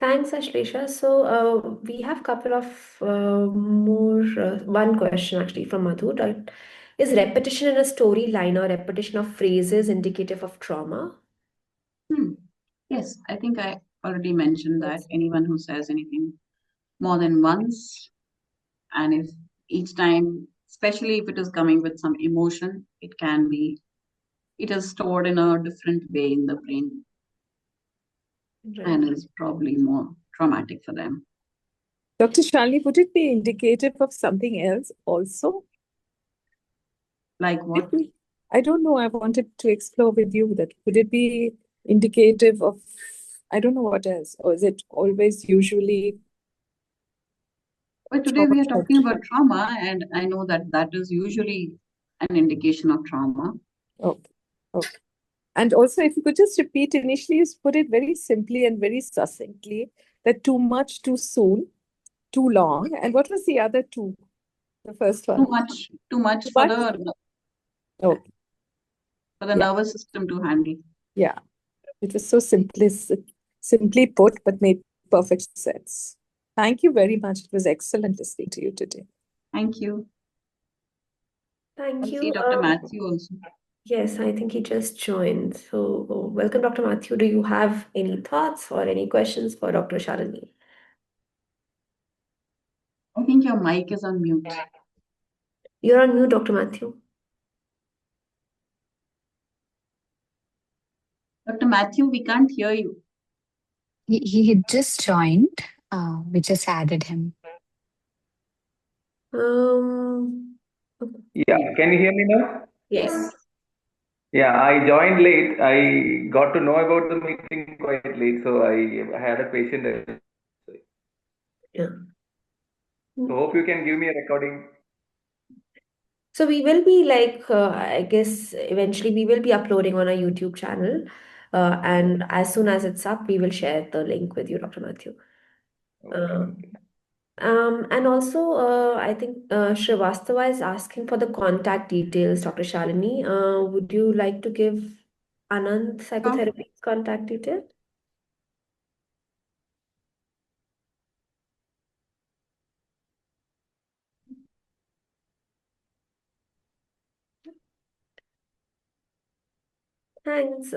Thanks, Ashlisha. So we have a couple of more, one question actually from Madhu. That is repetition in a storyline or repetition of phrases indicative of trauma? Hmm. Yes, I think I already mentioned that anyone who says anything more than once, and if each time, especially if it is coming with some emotion, it is stored in a different way in the brain and Right. is probably more traumatic for them. Dr. Shalini, would it be indicative of something else also? Like Would what? it be, I don't know, I wanted to explore with you that would it be indicative of, I don't know what else, or is it always usually But today trauma? we are talking about trauma, and I know that that is usually an indication of trauma. Okay, okay. And also, if you could just repeat initially, you put it very simply and very succinctly that too much, too soon, too long. And what was the other two? The first one? Too much Too for much? the Okay, yeah, nervous system to handle. yeah. It was so simply put, but made perfect sense. Thank you very much. It was excellent listening to you today. Thank you. Thank I you. see Dr. Matthew also. Yes, I think he just joined. So welcome, Dr. Matthew. Do you have any thoughts or any questions for Dr. Shalini? I think your mic is on mute. You're on mute, Dr. Matthew. Dr. Matthew, we can't hear you. He had just joined. We just added him. Um, Yeah, can you hear me now? yes. Yeah, I joined late. I got to know about the meeting quite late, so I had a patient. Yeah. So hope you can give me a recording. So we will be I guess eventually we will be uploading on our YouTube channel. And as soon as it's up, we will share the link with you, Dr. Matthew. Okay. And also, I think Srivastava is asking for the contact details, Dr. Shalini. Would you like to give Anand Psychotherapy's contact detail? Thanks.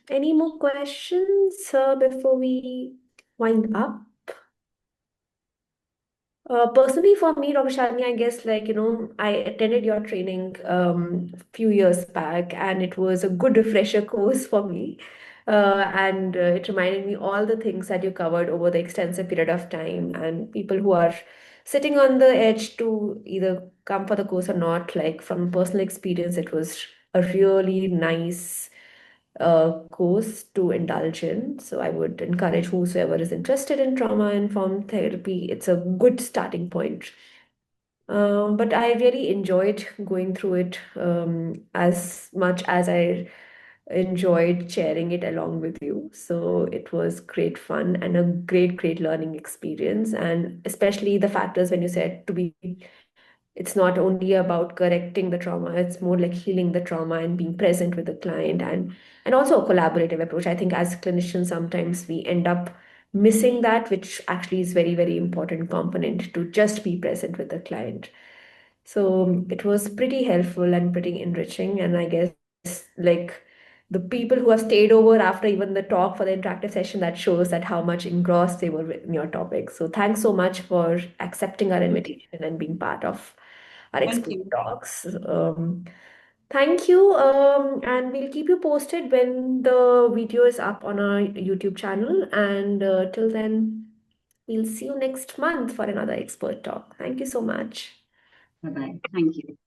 Any more questions before we wind up? Personally, for me, Dr. Shalini, I guess I attended your training a few years back, and it was a good refresher course for me. And it reminded me all the things that you covered over the extensive period of time, and people who are sitting on the edge to either come for the course or not, like from personal experience, it was a really nice course to indulge in. So I would encourage whosoever is interested in trauma-informed therapy, it's a good starting point. But I really enjoyed going through it as much as I enjoyed sharing it along with you. So it was great fun and a great learning experience. And especially the factors when you said it's not only about correcting the trauma, it's more like healing the trauma and being present with the client and also a collaborative approach. I think as clinicians sometimes we end up missing that, which actually is very important component to just be present with the client. So it was pretty helpful and pretty enriching, and I guess like the people who have stayed over after even the talk for the interactive session, that shows that how much engrossed they were in your topic. So thanks so much for accepting our invitation and being part of our Thank expert you. talks. Thank you, and we'll keep you posted when the video is up on our YouTube channel. And till then, We'll see you next month for another expert talk. Thank you so much. Bye-bye. Thank you.